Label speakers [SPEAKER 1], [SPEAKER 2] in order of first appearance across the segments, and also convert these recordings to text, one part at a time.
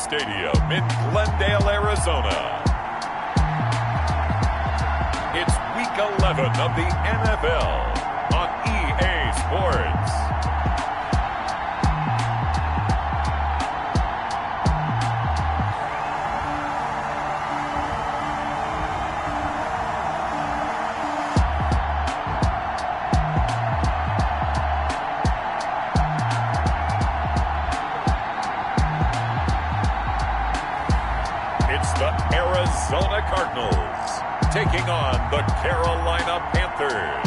[SPEAKER 1] Stadium in Glendale, Arizona. It's Week 11 of the NFL on EA Sports. Arizona Cardinals taking on the Carolina Panthers.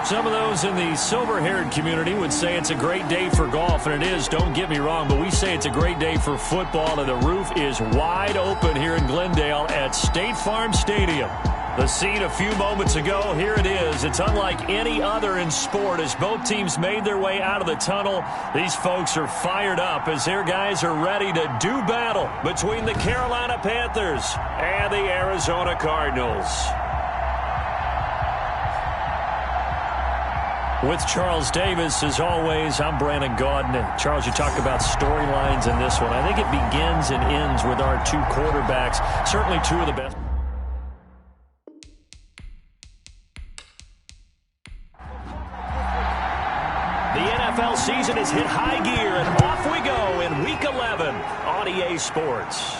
[SPEAKER 2] Some of those in the silver-haired community would say it's a great day for golf, and it is, don't get me wrong, but we say it's a great day for football, and the roof is wide open here in Glendale at State Farm Stadium. The scene a few moments ago, here it is. It's unlike any other in sport as both teams made their way out of the tunnel. These folks are fired up as their guys are ready to do battle between the Carolina Panthers and the Arizona Cardinals. With Charles Davis, as always, I'm Brandon Gaudin. And Charles, you talk about storylines in this one. I think it begins and ends with our two quarterbacks, certainly two of the best. The NFL season has hit high gear, and off we go in Week 11 on EA Sports.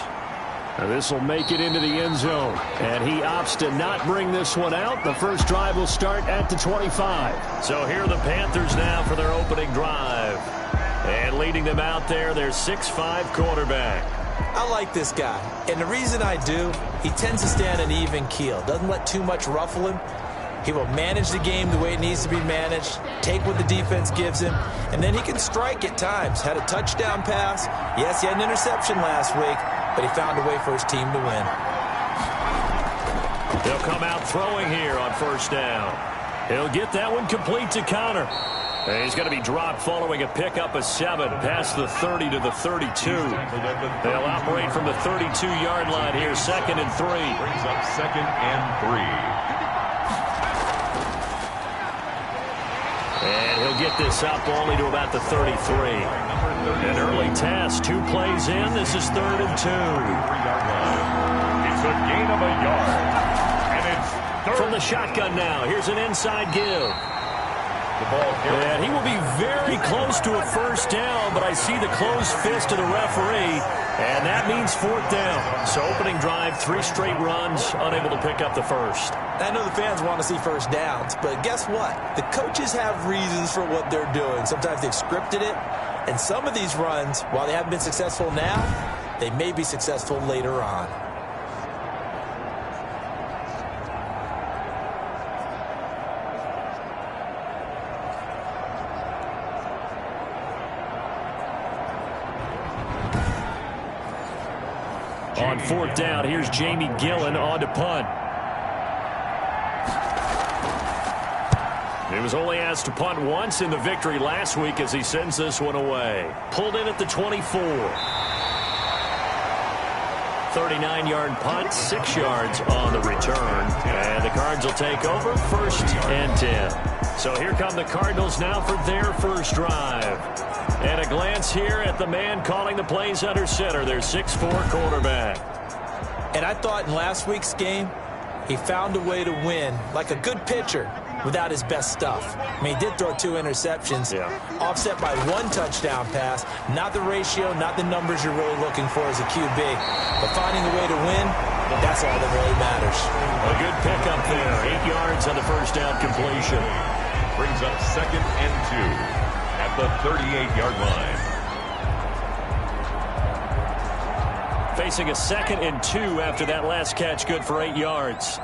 [SPEAKER 2] Now this will make it into the end zone, and he opts to not bring this one out. The first drive will start at the 25. So here are the Panthers now for their opening drive. And leading them out there, their 6'5" quarterback.
[SPEAKER 3] I like this guy, and the reason I do, he tends to stand an even keel. Doesn't let too much ruffle him. He will manage the game the way it needs to be managed, take what the defense gives him, and then he can strike at times. Had a touchdown pass. Yes, he had an interception last week, but he found a way for his team to win.
[SPEAKER 2] He'll come out throwing here on first down. He'll get that one complete to Connor. And he's going to be dropped following a pickup of 7 past the 30 to the 32. They'll operate from the 32-yard line here, 2nd and 3.
[SPEAKER 1] Brings up 2nd and 3.
[SPEAKER 2] And he'll get this up only to about the 33. An early test, 2 plays in. This is 3rd and 2.
[SPEAKER 1] It's a gain of a yard. And it's third.
[SPEAKER 2] From the shotgun now, here's an inside give. And he will be very close to a first down, but I see the closed fist of the referee, and that means 4th down. So opening drive, 3 straight runs, unable to pick up the first.
[SPEAKER 3] I know the fans want to see first downs, but guess what? The coaches have reasons for what they're doing. Sometimes they've scripted it, and some of these runs, while they haven't been successful now, they may be successful later on.
[SPEAKER 2] On 4th down, here's Jamie Gillen on to punt. He was only asked to punt once in the victory last week as he sends this one away. Pulled in at the 24. 39-yard punt, 6 yards on the return. And the Cards will take over, 1st and 10. So here come the Cardinals now for their first drive. And a glance here at the man calling the plays under center, their 6'4" quarterback.
[SPEAKER 3] And I thought in last week's game, he found a way to win like a good pitcher without his best stuff. I mean, he did throw 2 interceptions, offset by 1 touchdown pass. Not the ratio, not the numbers you're really looking for as a QB. But finding a way to win, that's all that really matters.
[SPEAKER 2] A good pickup there, 8 yards on the first down completion.
[SPEAKER 1] Brings up 2nd and 2. At the 38-yard line.
[SPEAKER 2] Facing a 2nd and 2 after that last catch, good for 8 yards.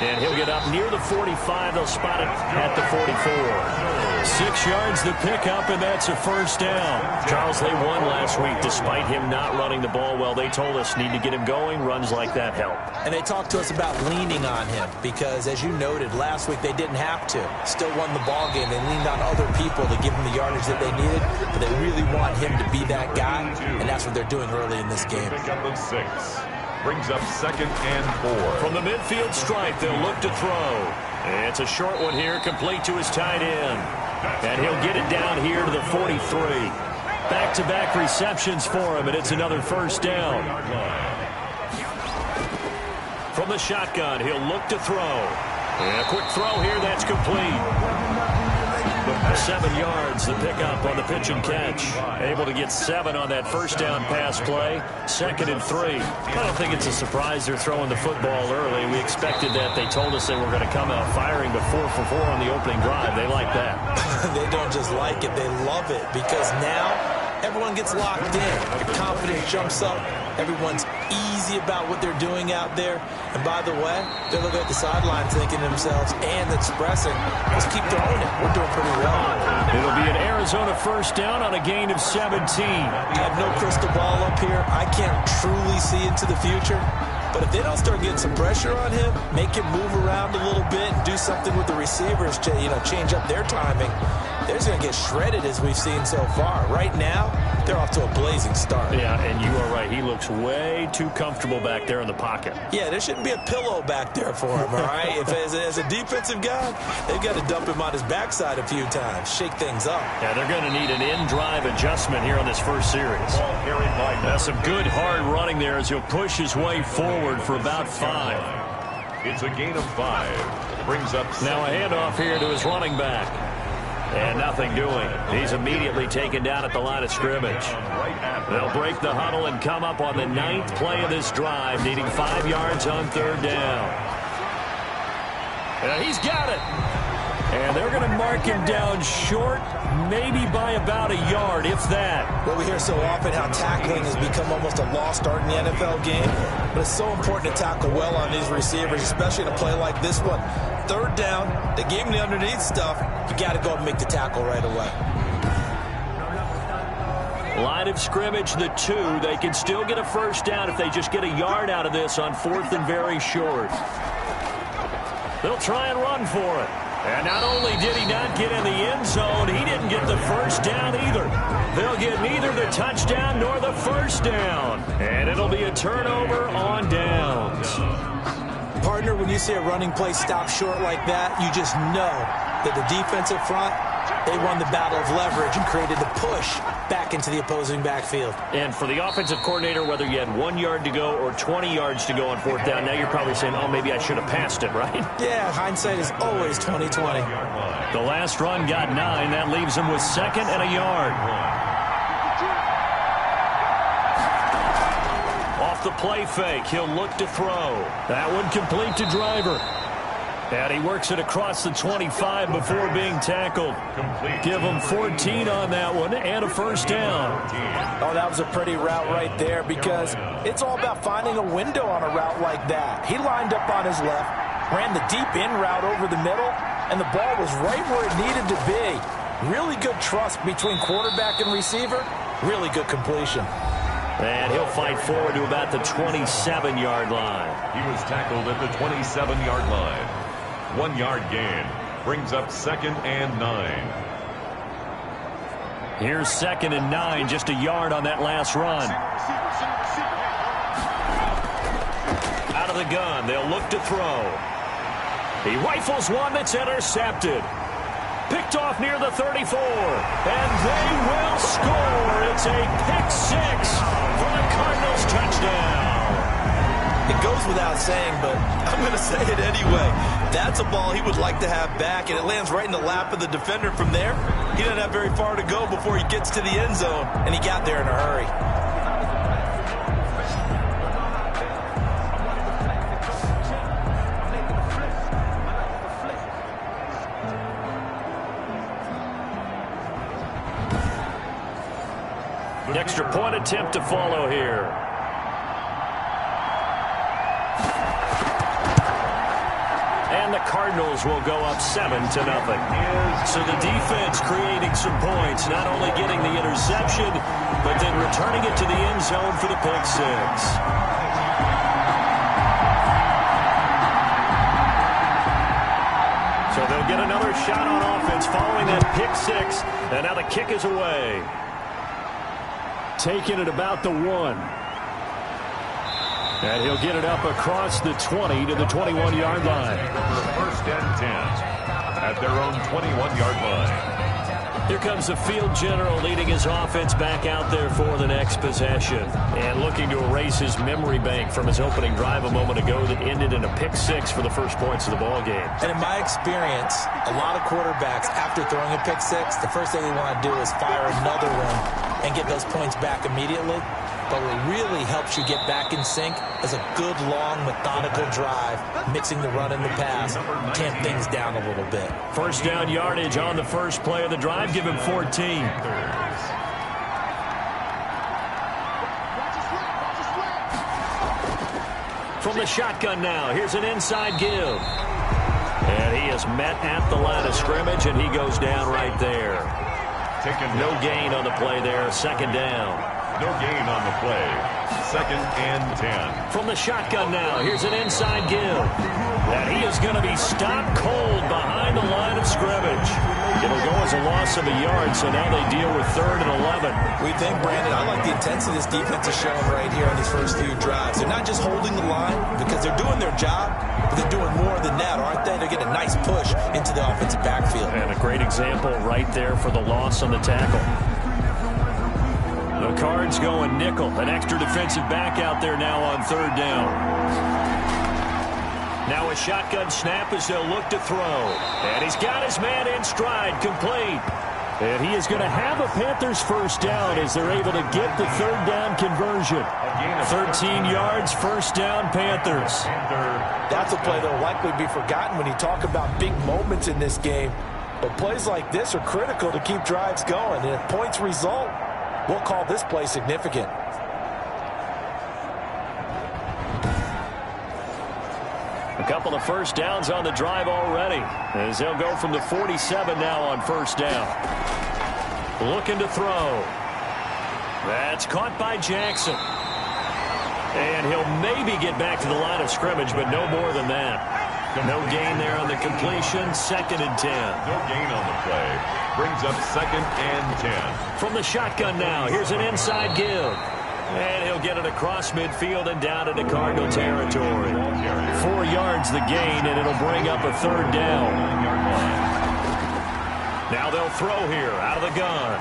[SPEAKER 2] And he'll get up near the 45. They'll spot it at the 44. 6 yards the pickup, and that's a first down. Charles, they won last week despite him not running the ball well. They told us need to get him going. Runs like that help.
[SPEAKER 3] And they talked to us about leaning on him because, as you noted, last week they didn't have to. Still won the ball game. They leaned on other people to give him the yardage that they needed, but they really want him to be that guy, and that's what they're doing early in this game.
[SPEAKER 1] Pick up of 6. Brings up 2nd and 4.
[SPEAKER 2] From the midfield stripe, they'll look to throw. It's a short one here, complete to his tight end. And he'll get it down here to the 43. Back-to-back receptions for him, and it's another first down. From the shotgun, he'll look to throw. And a quick throw here, that's complete. 7 yards, the pickup on the pitch and catch. Able to get 7 on that first down pass play. 2nd and 3. I don't think it's a surprise they're throwing the football early. We expected that. They told us they were going to come out firing, but 4 for 4 on the opening drive. They like that.
[SPEAKER 3] They don't just like it, they love it, because now everyone gets locked in. The confidence jumps up. Everyone's easy about what they're doing out there. And by the way, they're looking at the sideline thinking to themselves and expressing, let's keep throwing it. We're doing pretty well.
[SPEAKER 2] It'll be an Arizona first down on a gain of 17.
[SPEAKER 3] I have no crystal ball up here. I can't truly see into the future. But if they don't start getting some pressure on him, make him move around a little bit and do something with the receivers to, change up their timing, they're just going to get shredded as we've seen so far. Right now, they're off to a blazing start.
[SPEAKER 2] Yeah, and you are right. He looks way too comfortable back there in the pocket.
[SPEAKER 3] Yeah, there shouldn't be a pillow back there for him, all right? If as a defensive guy, they've got to dump him on his backside a few times, shake things up.
[SPEAKER 2] Yeah, they're going to need an in-drive adjustment here on this first series. That's some good hard running there as he'll push his way forward for about 5.
[SPEAKER 1] It's a gain of 5. Brings up
[SPEAKER 2] now a handoff here to his running back. And nothing doing. He's immediately taken down at the line of scrimmage. They'll break the huddle and come up on the 9th play of this drive, needing 5 yards on 3rd down. And he's got it. And they're going to mark him down short, maybe by about a yard, if that.
[SPEAKER 3] Well, we hear so often how tackling has become almost a lost art in the NFL game. But it's so important to tackle well on these receivers, especially in a play like this one. 3rd down, they gave him the underneath stuff. You got to go and make the tackle right away.
[SPEAKER 2] Line of scrimmage, the 2. They can still get a first down if they just get a yard out of this on 4th and very short. They'll try and run for it. And not only did he not get in the end zone, he didn't get the first down either. They'll get neither the touchdown nor the first down. And it'll be a turnover on downs.
[SPEAKER 3] Partner, when you see a running play stop short like that, you just know that the defensive front, they won the battle of leverage and created the push back into the opposing backfield.
[SPEAKER 2] And for the offensive coordinator, whether you had 1 yard to go or 20 yards to go on 4th down, now you're probably saying, oh, maybe I should have passed it, right?
[SPEAKER 3] Yeah, hindsight is always 20/20.
[SPEAKER 2] The last run got 9. That leaves him with 2nd and a yard. Off the play fake, he'll look to throw. That one complete to Driver. And he works it across the 25 before being tackled. Give him 14 on that one and a first down.
[SPEAKER 3] Oh, that was a pretty route right there, because it's all about finding a window on a route like that. He lined up on his left, ran the deep in route over the middle, and the ball was right where it needed to be. Really good trust between quarterback and receiver. Really good completion.
[SPEAKER 2] And he'll fight forward to about the 27-yard line.
[SPEAKER 1] He was tackled at the 27-yard line. 1 yard gain. Brings up 2nd and 9.
[SPEAKER 2] Here's 2nd and 9, just a yard on that last run. Out of the gun, they'll look to throw. He rifles one that's intercepted. Picked off near the 34. And they will score. It's a pick 6 for the Cardinals touchdown.
[SPEAKER 3] It goes without saying, but I'm going to say it anyway. That's a ball he would like to have back, and it lands right in the lap of the defender from there. He doesn't have very far to go before he gets to the end zone, and he got there in a hurry.
[SPEAKER 2] An extra point attempt to follow here. And the Cardinals will go up 7-0. So the defense creating some points, not only getting the interception, but then returning it to the end zone for the pick 6. So they'll get another shot on offense following that pick 6. And now the kick is away. Taking it about the 1. And he'll get it up across the 20 to the 21-yard line.
[SPEAKER 1] and 10 at their own 21-yard line.
[SPEAKER 2] Here comes the field general leading his offense back out there for the next possession. And looking to erase his memory bank from his opening drive a moment ago that ended in a pick-6 for the first points of the ball game.
[SPEAKER 3] And in my experience, a lot of quarterbacks, after throwing a pick-6, the first thing they want to do is fire another one and get those points back immediately. But what really helps you get back in sync is a good, long, methodical drive, mixing the run and the pass, tamp things down a little bit.
[SPEAKER 2] First down yardage on the first play of the drive. Give him 14. From the shotgun now, here's an inside give. And he is met at the line of scrimmage, and he goes down right there. No gain on the play there, second down.
[SPEAKER 1] No gain on the play. Second and 10.
[SPEAKER 2] From the shotgun now, here's an inside give. And he is going to be stopped cold behind the line of scrimmage. It'll go as a loss of a yard, so now they deal with 3rd and 11.
[SPEAKER 3] We think, Brandon, I like the intensity this defense is showing right here on these first few drives. They're not just holding the line because they're doing their job, but they're doing more than that, aren't they? They're getting a nice push into the offensive backfield.
[SPEAKER 2] And a great example right there for the loss on the tackle. The Cards going nickel. An extra defensive back out there now on 3rd down. Now a shotgun snap as they'll look to throw. And he's got his man in stride, complete. And he is going to have a Panthers first down as they're able to get the 3rd down conversion. 13 yards, first down, Panthers.
[SPEAKER 3] That's a play that will likely be forgotten when you talk about big moments in this game. But plays like this are critical to keep drives going. And if points result, we'll call this play significant.
[SPEAKER 2] A couple of first downs on the drive already, as they'll go from the 47 now on first down. Looking to throw. That's caught by Jackson. And he'll maybe get back to the line of scrimmage, but no more than that. No gain there on the completion, 2nd and 10.
[SPEAKER 1] No gain on the play. Brings up 2nd and 10.
[SPEAKER 2] From the shotgun now, here's an inside give. And he'll get it across midfield and down into Cardinal territory. 4 yards the gain, and it'll bring up a 3rd down. Now they'll throw here out of the gun.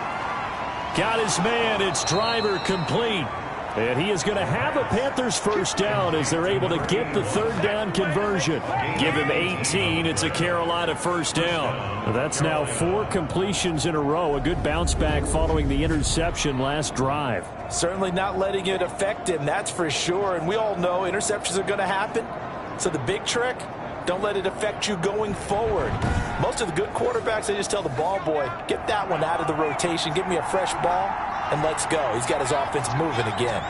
[SPEAKER 2] Got his man, it's Driver complete. And he is going to have a Panthers first down as they're able to get the 3rd down conversion. Give him 18. It's a Carolina first down. That's now 4 completions in a row. A good bounce back following the interception last drive.
[SPEAKER 3] Certainly not letting it affect him, that's for sure. And we all know interceptions are going to happen. So the big trick, don't let it affect you going forward. Most of the good quarterbacks, they just tell the ball boy, get that one out of the rotation, give me a fresh ball, and let's go. He's got his offense moving again.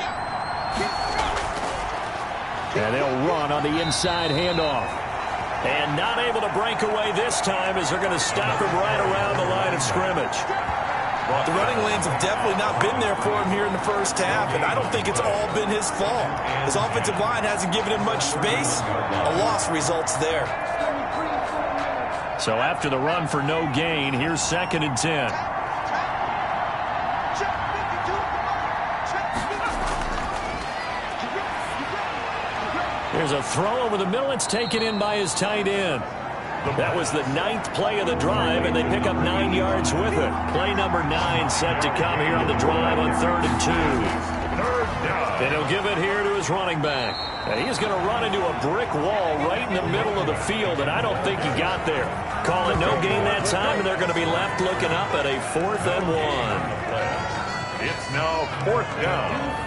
[SPEAKER 2] And they'll run on the inside handoff. And not able to break away this time as they're going to stop him right around the line of scrimmage.
[SPEAKER 3] The running lanes have definitely not been there for him here in the first half, and I don't think it's all been his fault. His offensive line hasn't given him much space. A loss results there.
[SPEAKER 2] So after the run for no gain, here's 2nd and 10. There's a throw over the middle. It's taken in by his tight end. That was the 9th play of the drive, and they pick up 9 yards with it. Play number 9 set to come here on the drive on 3rd and 2. And he'll give it here to his running back. And he's going to run into a brick wall right in the middle of the field, and I don't think he got there. Call it no gain that time, and they're going to be left looking up at a 4th and 1.
[SPEAKER 1] It's now 4th down.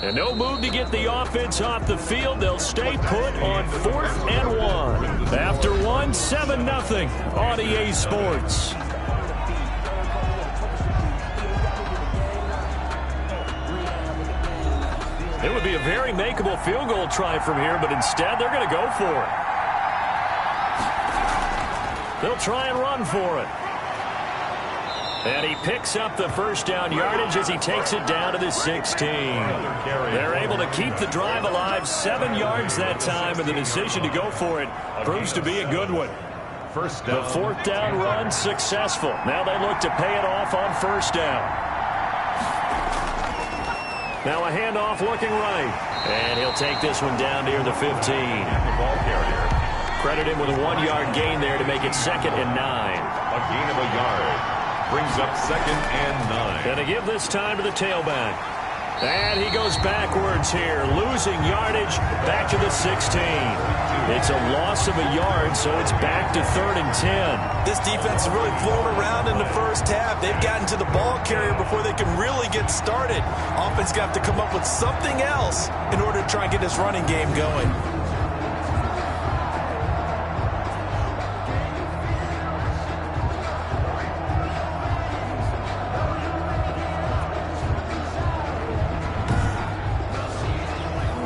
[SPEAKER 2] And no move to get the offense off the field. They'll stay put on 4th and 1. After 1, 7-0 on EA Sports. It would be a very makeable field goal try from here, but instead they're going to go for it. They'll try and run for it. And he picks up the first down yardage as he takes it down to the 16. They're able to keep the drive alive, 7 yards that time, and the decision to go for it proves to be a good one.
[SPEAKER 1] First down.
[SPEAKER 2] The 4th down run successful. Now they look to pay it off on 1st down. Now a handoff looking right. And he'll take this one down near the 15.
[SPEAKER 1] The ball carrier.
[SPEAKER 2] Credit him with a 1-yard gain there to make it 2nd and 9.
[SPEAKER 1] A gain of a yard. Brings up 2nd and 9.
[SPEAKER 2] And to give this time to the tailback. And he goes backwards here, losing yardage back to the 16. It's a loss of a yard, so it's back to 3rd and 10.
[SPEAKER 3] This defense is really flown around in the first half. They've gotten to the ball carrier before they can really get started. Offense got to come up with something else in order to try and get this running game going.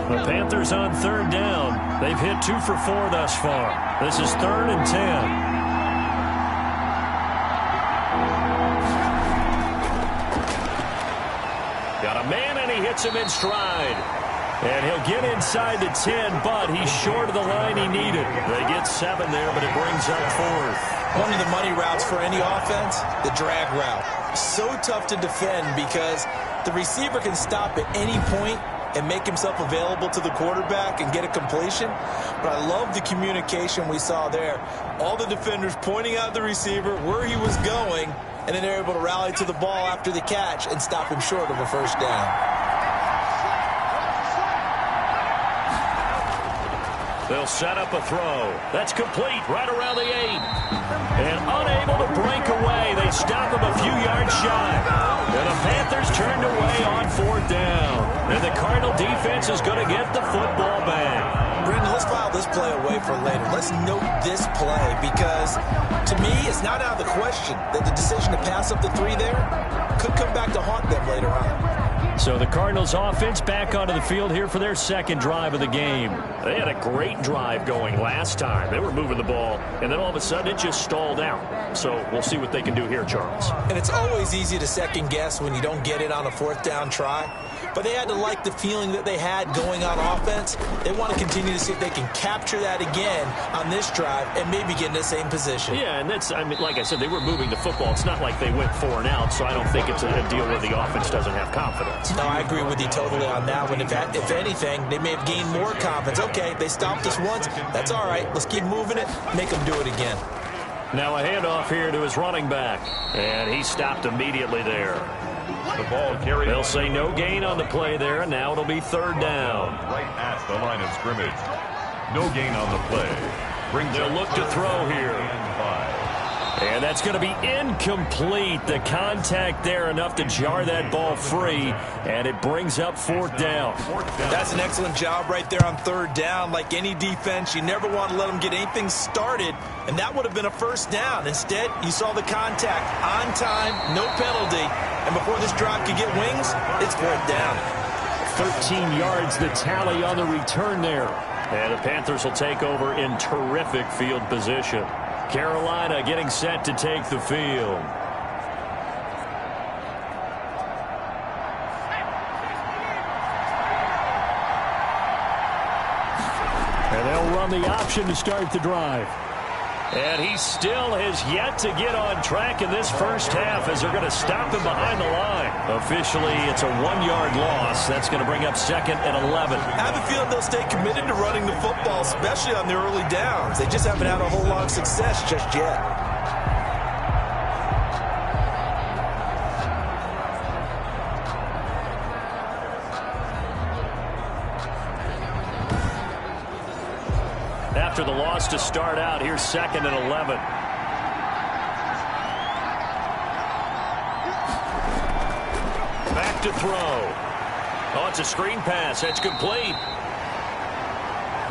[SPEAKER 2] The Panthers on 3rd down. They've hit 2 for 4 thus far. This is 3rd and 10. Got a man, and he hits him in stride. And he'll get inside the 10, but he's short of the line he needed. They get 7 there, but it brings up 4th.
[SPEAKER 3] One of the money routes for any offense, the drag route. So tough to defend because the receiver can stop at any point and make himself available to the quarterback and get a completion. But I love the communication we saw there. All the defenders pointing out the receiver, where he was going, and then they're able to rally to the ball after the catch and stop him short of a 1st down.
[SPEAKER 2] They'll set up a throw. That's complete right around the 8. And unable to break away. They stop him a few yards shy. And the Panthers turned away on 4th down. And the Cardinal defense is going to get the football back.
[SPEAKER 3] Brendan, let's file this play away for later. Let's note this play because, to me, it's not out of the question that the decision to pass up the 3 there could come back to haunt them later on.
[SPEAKER 2] So the Cardinals offense back onto the field here for their 2nd drive of the game. They had a great drive going last time. They were moving the ball, and then all of a sudden it just stalled out. So we'll see what they can do here, Charles.
[SPEAKER 3] And it's always easy to second guess when you don't get it on a 4th down try. But they had to like the feeling that they had going on offense. They want to continue to see if they can capture that again on this drive and maybe get in the same position.
[SPEAKER 2] Yeah, and that's, I mean, like I said, they were moving the football. It's not like they went 4 and out, so I don't think it's a deal where the offense doesn't have confidence.
[SPEAKER 3] No, I agree with you totally on that one. If anything, they may have gained more confidence. Okay, they stopped us once. That's all right. Let's keep moving it. Make them do it again.
[SPEAKER 2] Now a handoff here to his running back. And he stopped immediately there.
[SPEAKER 1] The ball carried.
[SPEAKER 2] They'll say no gain on the play there, and now it'll be 3rd down.
[SPEAKER 1] Right at the line of scrimmage. No gain on the play.
[SPEAKER 2] They'll look to throw here. And that's going to be incomplete. The contact there enough to jar that ball free, and it brings up 4th down.
[SPEAKER 3] That's an excellent job right there on 3rd down. Like any defense, you never want to let them get anything started, and that would have been a 1st down. Instead, you saw the contact on time, no penalty, and before this drive could get wings, it's 4th down.
[SPEAKER 2] 13 yards the tally on the return there. And the Panthers will take over in terrific field position. Carolina getting set to take the field. And they'll run the option to start the drive. And he still has yet to get on track in this first half as they're going to stop him behind the line. Officially, it's a 1-yard loss. That's going to bring up 2nd and 11.
[SPEAKER 3] I have a feeling they'll stay committed to running the football, especially on the early downs. They just haven't had a whole lot of success just yet.
[SPEAKER 2] After the loss to start out, here's 2nd and 11. Back to throw. Oh, it's a screen pass. That's complete.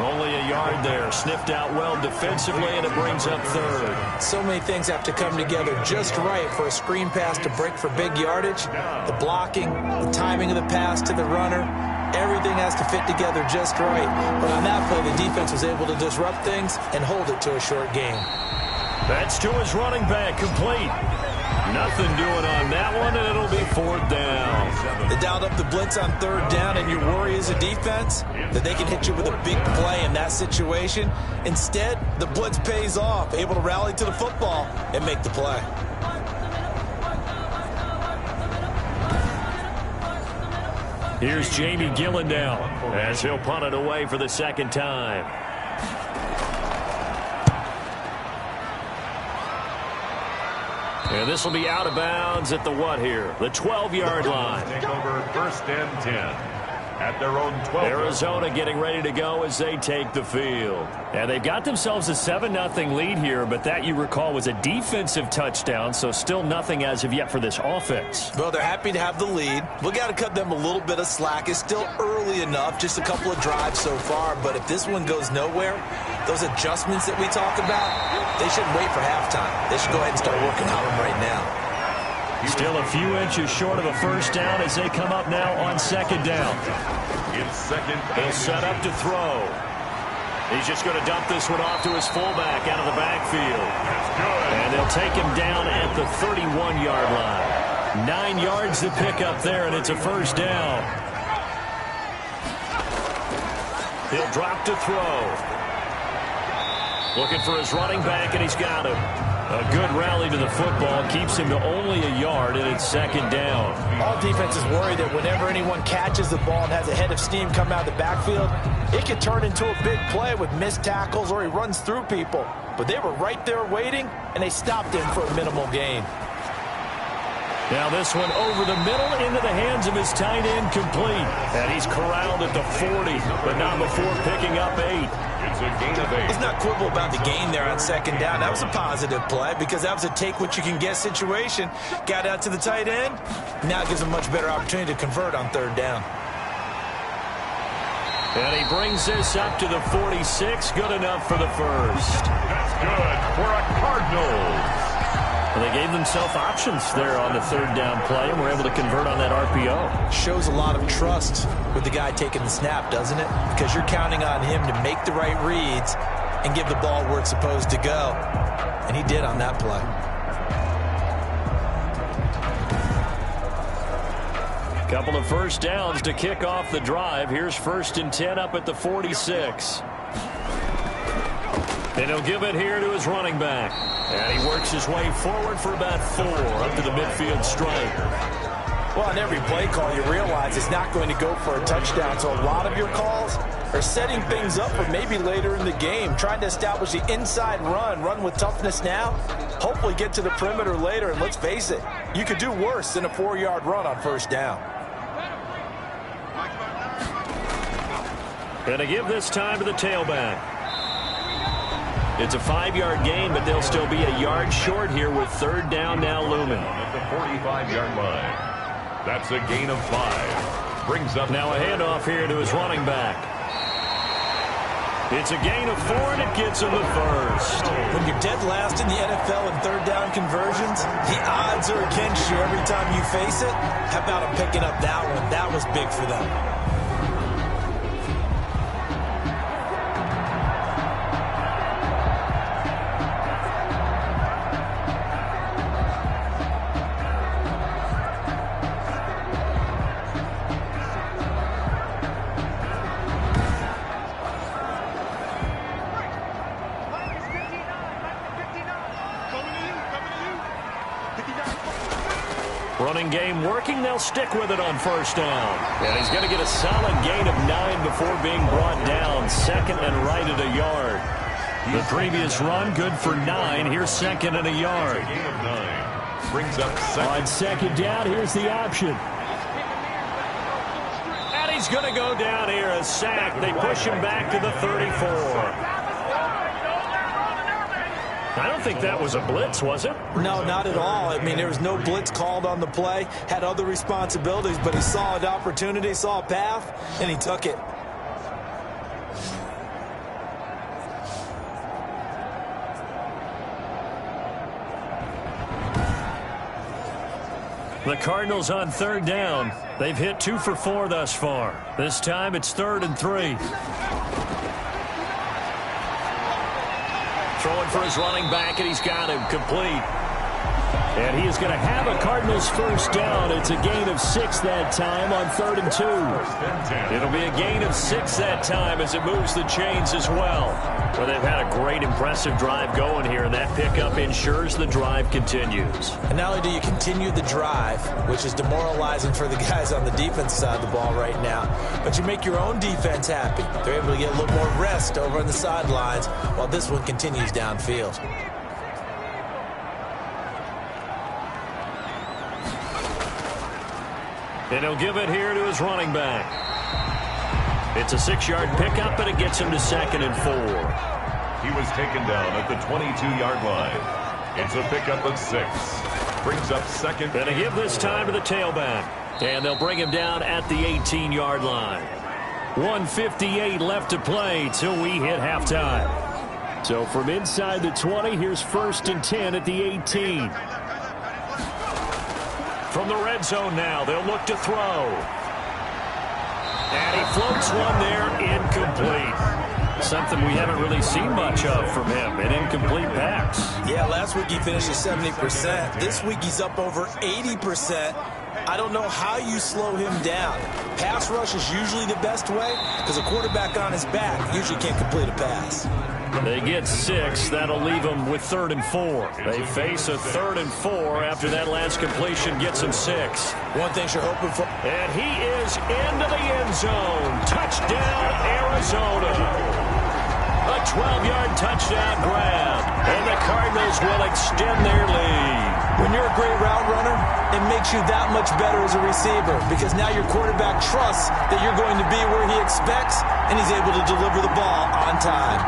[SPEAKER 2] Only a yard there. Sniffed out well defensively, and it brings up 3rd.
[SPEAKER 3] So many things have to come together just right for a screen pass to break for big yardage. The blocking, the timing of the pass to the runner. Everything has to fit together just right. But on that play, the defense was able to disrupt things and hold it to a short game.
[SPEAKER 2] That's to his running back, complete. Nothing doing on that one, and it'll be 4th down.
[SPEAKER 3] They dialed up the blitz on 3rd down, and your worry as a defense that they can hit you with a big play in that situation. Instead, the blitz pays off, able to rally to the football and make the play.
[SPEAKER 2] Here's Jamie Gillandale as he'll punt it away for the 2nd time. And this will be out of bounds at the what here? The 12-yard line.
[SPEAKER 1] Take over 1st and 10 at their own 12.
[SPEAKER 2] Arizona getting ready to go as they take the field. And they've got themselves a 7-0 lead here, but that, you recall, was a defensive touchdown, so still nothing as of yet for this offense.
[SPEAKER 3] Well, they're happy to have the lead. We got to cut them a little bit of slack. It's still early enough, just a couple of drives so far, but if this one goes nowhere, those adjustments that we talk about, they shouldn't wait for halftime. They should go ahead and start working on them right now.
[SPEAKER 2] Still a few inches short of a 1st down as they come up now on 2nd down.
[SPEAKER 1] It's 2nd.
[SPEAKER 2] He'll set up to throw. He's just going to dump this one off to his fullback out of the backfield.
[SPEAKER 1] That's good.
[SPEAKER 2] And they'll take him down at the 31-yard line. 9 yards to pick up there, and it's a 1st down. He'll drop to throw. Looking for his running back, and he's got him. A good rally to the football keeps him to only a yard, and it's 2nd down.
[SPEAKER 3] All defenses worry that whenever anyone catches the ball and has a head of steam come out of the backfield, it could turn into a big play with missed tackles or he runs through people. But they were right there waiting, and they stopped him for a minimal gain.
[SPEAKER 2] Now this one over the middle into the hands of his tight end, complete. And he's corralled at the 40, but not before picking up 8.
[SPEAKER 1] It's a gain of 8.
[SPEAKER 3] Let's not quibble about the gain there on 2nd down. That was a positive play because that was a take-what-you-can-get situation. Got out to the tight end. Now gives him a much better opportunity to convert on 3rd down.
[SPEAKER 2] And he brings this up to the 46. Good enough for the 1st.
[SPEAKER 1] That's good for a Cardinals.
[SPEAKER 2] Well, they gave themselves options there on the 3rd down play and were able to convert on that RPO.
[SPEAKER 3] Shows a lot of trust with the guy taking the snap, doesn't it? Because you're counting on him to make the right reads and give the ball where it's supposed to go. And he did on that play.
[SPEAKER 2] Couple of 1st downs to kick off the drive. Here's 1st and 10 up at the 46. And he'll give it here to his running back. And he works his way forward for about 4 up to the midfield stripe.
[SPEAKER 3] Well, on every play call, you realize it's not going to go for a touchdown. So a lot of your calls are setting things up for maybe later in the game, trying to establish the inside run with toughness now, hopefully get to the perimeter later. And let's face it, you could do worse than a 4-yard run on 1st down.
[SPEAKER 2] And to give this time to the tailback. It's a 5-yard gain, but they'll still be a yard short here with 3rd down now looming.
[SPEAKER 1] At the 45-yard line. That's a gain of 5. Brings up
[SPEAKER 2] now a handoff here to his running back. It's a gain of 4, and it gets him the 1st.
[SPEAKER 3] When you're dead last in the NFL in 3rd down conversions, the odds are against you every time you face it. How about him picking up that one? That was big for them.
[SPEAKER 2] Running game working. They'll stick with it on 1st down. And he's going to get a solid gain of 9 before being brought down. 2nd and right at a yard. The previous run good for 9. Here's 2nd and a yard.
[SPEAKER 1] gain of 9. Brings up 2nd.
[SPEAKER 2] On 2nd down, here's the option. And he's going to go down here, a sack. They push him back to the 34. I don't think that was a blitz, was it?
[SPEAKER 3] No, not at all. I mean, there was no blitz called on the play. Had other responsibilities, but he saw an opportunity, saw a path, and he took it.
[SPEAKER 2] The Cardinals on 3rd down. They've hit 2 for 4 thus far. This time it's 3rd and 3. Throwing for his running back, and he's got him complete. And he is going to have a Cardinals first down. It's a gain of 6 that time on 3rd and 2. It'll be a gain of 6 that time as it moves the chains as well. Well, they've had a great, impressive drive going here, and that pickup ensures the drive continues.
[SPEAKER 3] And not only do you continue the drive, which is demoralizing for the guys on the defense side of the ball right now, but you make your own defense happy. They're able to get a little more rest over on the sidelines while this one continues downfield.
[SPEAKER 2] And he'll give it here to his running back. It's a 6-yard pickup, and it gets him to 2nd and 4.
[SPEAKER 1] He was taken down at the 22-yard line. It's a pickup of 6. Brings up 2nd.
[SPEAKER 2] Going to give this time to the tailback. And they'll bring him down at the 18-yard line. 1:58 left to play till we hit halftime. So from inside the 20, here's 1st and 10 at the 18. From the red zone now, they'll look to throw. And he floats one there, incomplete. Something we haven't really seen much of from him, an incomplete pass.
[SPEAKER 3] Yeah, last week he finished at 70%. This week he's up over 80%. I don't know how you slow him down. Pass rush is usually the best way because a quarterback on his back usually can't complete a pass.
[SPEAKER 2] They get 6. That'll leave them with 3rd and 4. They face a 3rd and 4 after that last completion gets them 6.
[SPEAKER 3] One thing you're hoping for.
[SPEAKER 2] And he is into the end zone. Touchdown, Arizona. A 12-yard touchdown grab. And the Cardinals will extend their lead.
[SPEAKER 3] When you're a great route runner, it makes you that much better as a receiver because now your quarterback trusts that you're going to be where he expects, and he's able to deliver the ball on time.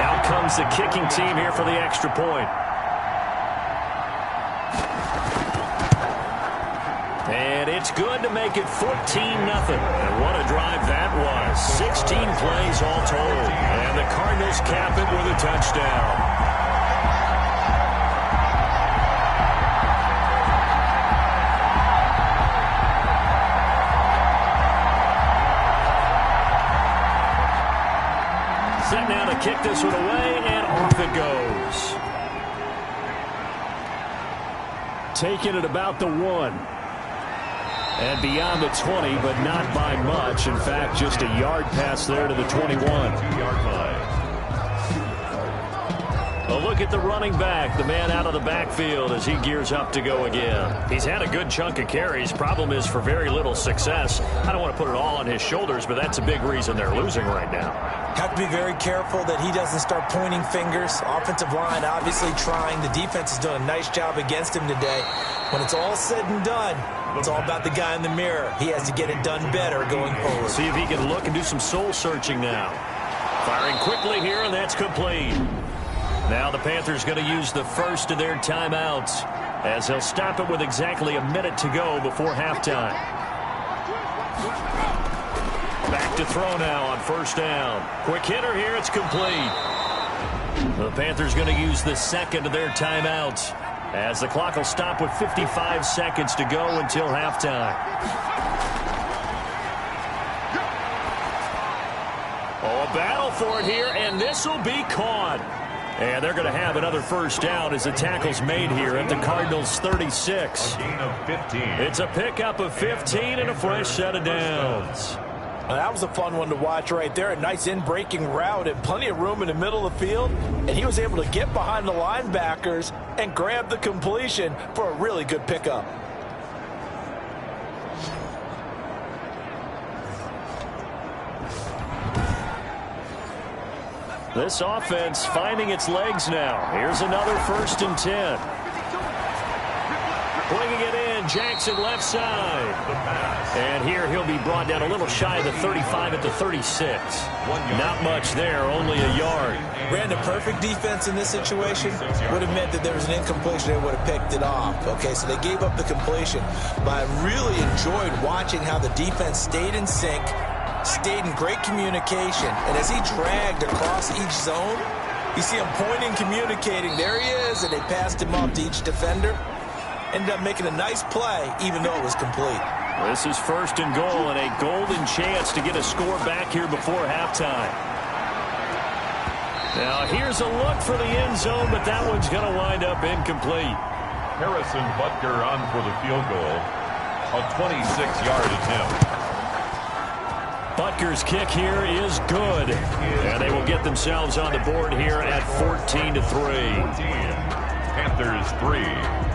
[SPEAKER 2] Out comes the kicking team here for the extra point. And it's good to make it 14-0. And what a drive that was. 16 plays all told. And the Cardinals cap it with a touchdown. Set now to kick this one away, and off it goes. Taking it about the 1. And beyond the 20, but not by much. In fact, just a yard pass there to the 21-yard line. A look at the running back, the man out of the backfield as he gears up to go again. He's had a good chunk of carries. Problem is for very little success. I don't want to put it all on his shoulders, but that's a big reason they're losing right now.
[SPEAKER 3] Have to be very careful that he doesn't start pointing fingers. Offensive line obviously trying. The defense is doing a nice job against him today. When it's all said and done, it's all about the guy in the mirror. He has to get it done better going forward.
[SPEAKER 2] See if he can look and do some soul searching now. Firing quickly here, and that's complete. Now the Panthers going to use the first of their timeouts as they'll stop it with exactly a minute to go before halftime. Back to throw now on 1st down. Quick hitter here, it's complete. The Panthers going to use the second of their timeouts as the clock will stop with 55 seconds to go until halftime. Oh, a battle for it here, and this will be caught. And they're going to have another first down as the tackle's made here at the Cardinals' 36.
[SPEAKER 1] A gain of 15.
[SPEAKER 2] It's a pickup of 15 and a fresh set of downs.
[SPEAKER 3] Now, that was a fun one to watch right there. A nice in-breaking route and plenty of room in the middle of the field. And he was able to get behind the linebackers and grab the completion for a really good pickup.
[SPEAKER 2] This offense finding its legs now. Here's another 1st and 10. Bringing it in, Jackson left side. And here he'll be brought down a little shy of the 35 at the 36. Not much there, only a yard.
[SPEAKER 3] Ran a perfect defense in this situation. Would have meant that there was an incompletion. They would have picked it off. Okay, so they gave up the completion. But I really enjoyed watching how the defense stayed in sync, stayed in great communication. And as he dragged across each zone, you see him pointing, communicating. There he is, and they passed him off to each defender. Ended up making a nice play, even though it was complete.
[SPEAKER 2] This is 1st and goal, and a golden chance to get a score back here before halftime. Now here's a look for the end zone, but that one's going to wind up incomplete.
[SPEAKER 1] Harrison Butker on for the field goal. A 26-yard attempt.
[SPEAKER 2] Butker's kick here is good. And they will get themselves on the board here at 14-3.
[SPEAKER 1] Panthers 3.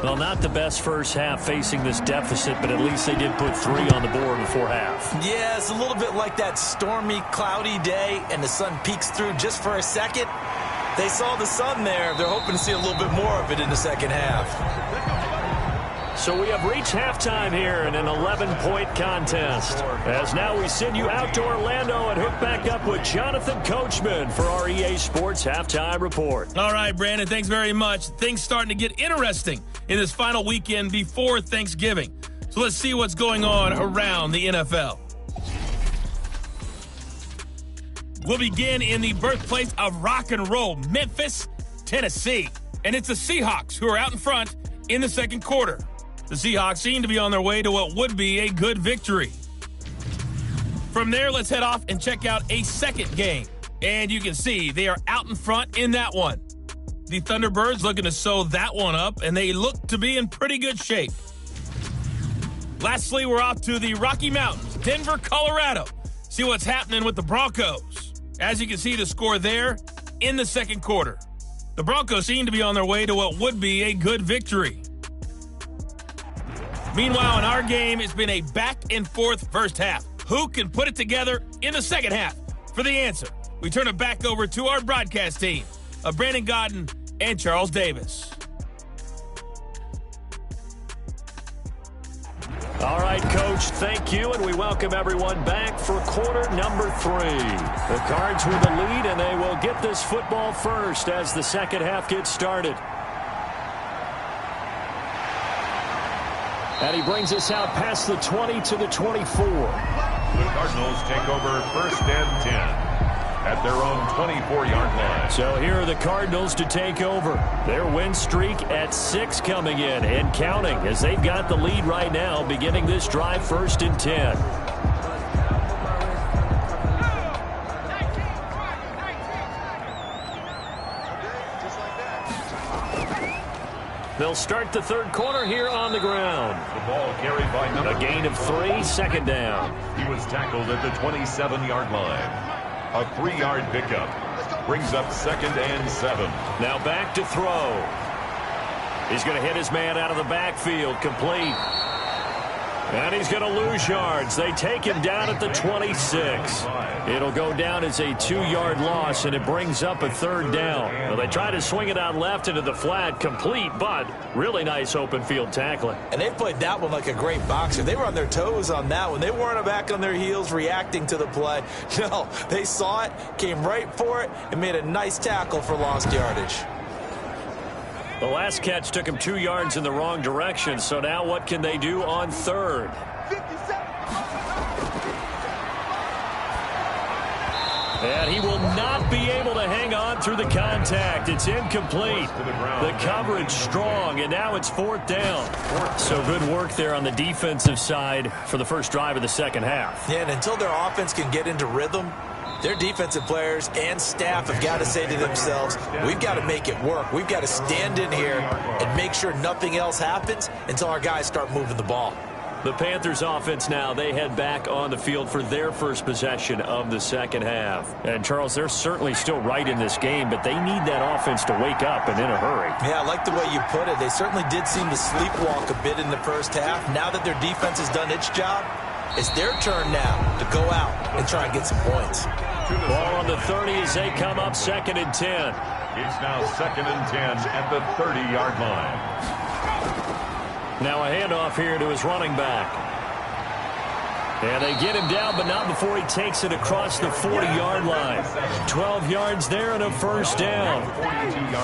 [SPEAKER 2] Well, not the best first half facing this deficit, but at least they did put 3 on the board before half.
[SPEAKER 3] Yeah, it's a little bit like that stormy, cloudy day, and the sun peeks through just for a second. They saw the sun there. They're hoping to see a little bit more of it in the second half.
[SPEAKER 2] So we have reached halftime here in an 11-point contest. As now we send you out to Orlando and hook back up with Jonathan Coachman for our EA Sports Halftime Report.
[SPEAKER 4] All right, Brandon, thanks very much. Things starting to get interesting in this final weekend before Thanksgiving. So let's see what's going on around the NFL. We'll begin in the birthplace of rock and roll, Memphis, Tennessee. And it's the Seahawks who are out in front in the second quarter. The Seahawks seem to be on their way to what would be a good victory. From there, let's head off and check out a second game. And you can see they are out in front in that one. The Thunderbirds looking to sew that one up, and they look to be in pretty good shape. Lastly, we're off to the Rocky Mountains, Denver, Colorado. See what's happening with the Broncos. As you can see, the score there in the second quarter. The Broncos seem to be on their way to what would be a good victory. Meanwhile, in our game, it's been a back-and-forth first half. Who can put it together in the second half? For the answer, we turn it back over to our broadcast team of Brandon Godden and Charles Davis.
[SPEAKER 2] All right, Coach, thank you, and we welcome everyone back for quarter number 3. The Cards with the lead, and they will get this football first as the second half gets started. And he brings us out past the 20 to the 24.
[SPEAKER 1] The Cardinals take over first and 10 at their own 24-yard line.
[SPEAKER 2] So here are the Cardinals to take over. Their win streak at 6 coming in and counting as they've got the lead right now beginning this drive first and 10. They'll start the third quarter here on the ground.
[SPEAKER 1] The ball carried by number.
[SPEAKER 2] A gain of 3, second down.
[SPEAKER 1] He was tackled at the 27-yard line. A 3-yard pickup brings up second and 7.
[SPEAKER 2] Now back to throw. He's going to hit his man out of the backfield, complete. And he's going to lose yards. They take him down at the 26. It'll go down as a 2-yard loss, and it brings up a third down. Well, they try to swing it out left into the flat, complete, but really nice open field tackling.
[SPEAKER 3] And they played that one like a great boxer. They were on their toes on that one. They weren't back on their heels reacting to the play. No, they saw it, came right for it, and made a nice tackle for lost yardage.
[SPEAKER 2] The last catch took him 2 yards in the wrong direction, so now what can they do on third? And he will not be able to hang on through the contact. It's incomplete. The coverage strong, and now it's fourth down. So good work there on the defensive side for the first drive of the second half.
[SPEAKER 3] Yeah, and until their offense can get into rhythm, their defensive players and staff have got to say to themselves, we've got to make it work. We've got to stand in here and make sure nothing else happens until our guys start moving the ball.
[SPEAKER 2] The Panthers offense now, they head back on the field for their first possession of the second half. And, Charles, they're certainly still right in this game, but they need that offense to wake up and in a hurry.
[SPEAKER 3] Yeah, I like the way you put it. They certainly did seem to sleepwalk a bit in the first half. Now that their defense has done its job, it's their turn now to go out and try and get some points.
[SPEAKER 2] Ball on the 30 as they come up second and 10.
[SPEAKER 1] It's now second and 10 at the 30-yard line.
[SPEAKER 2] Now a handoff here to his running back. And they get him down, but not before he takes it across the 40-yard line. 12 yards there and a first down.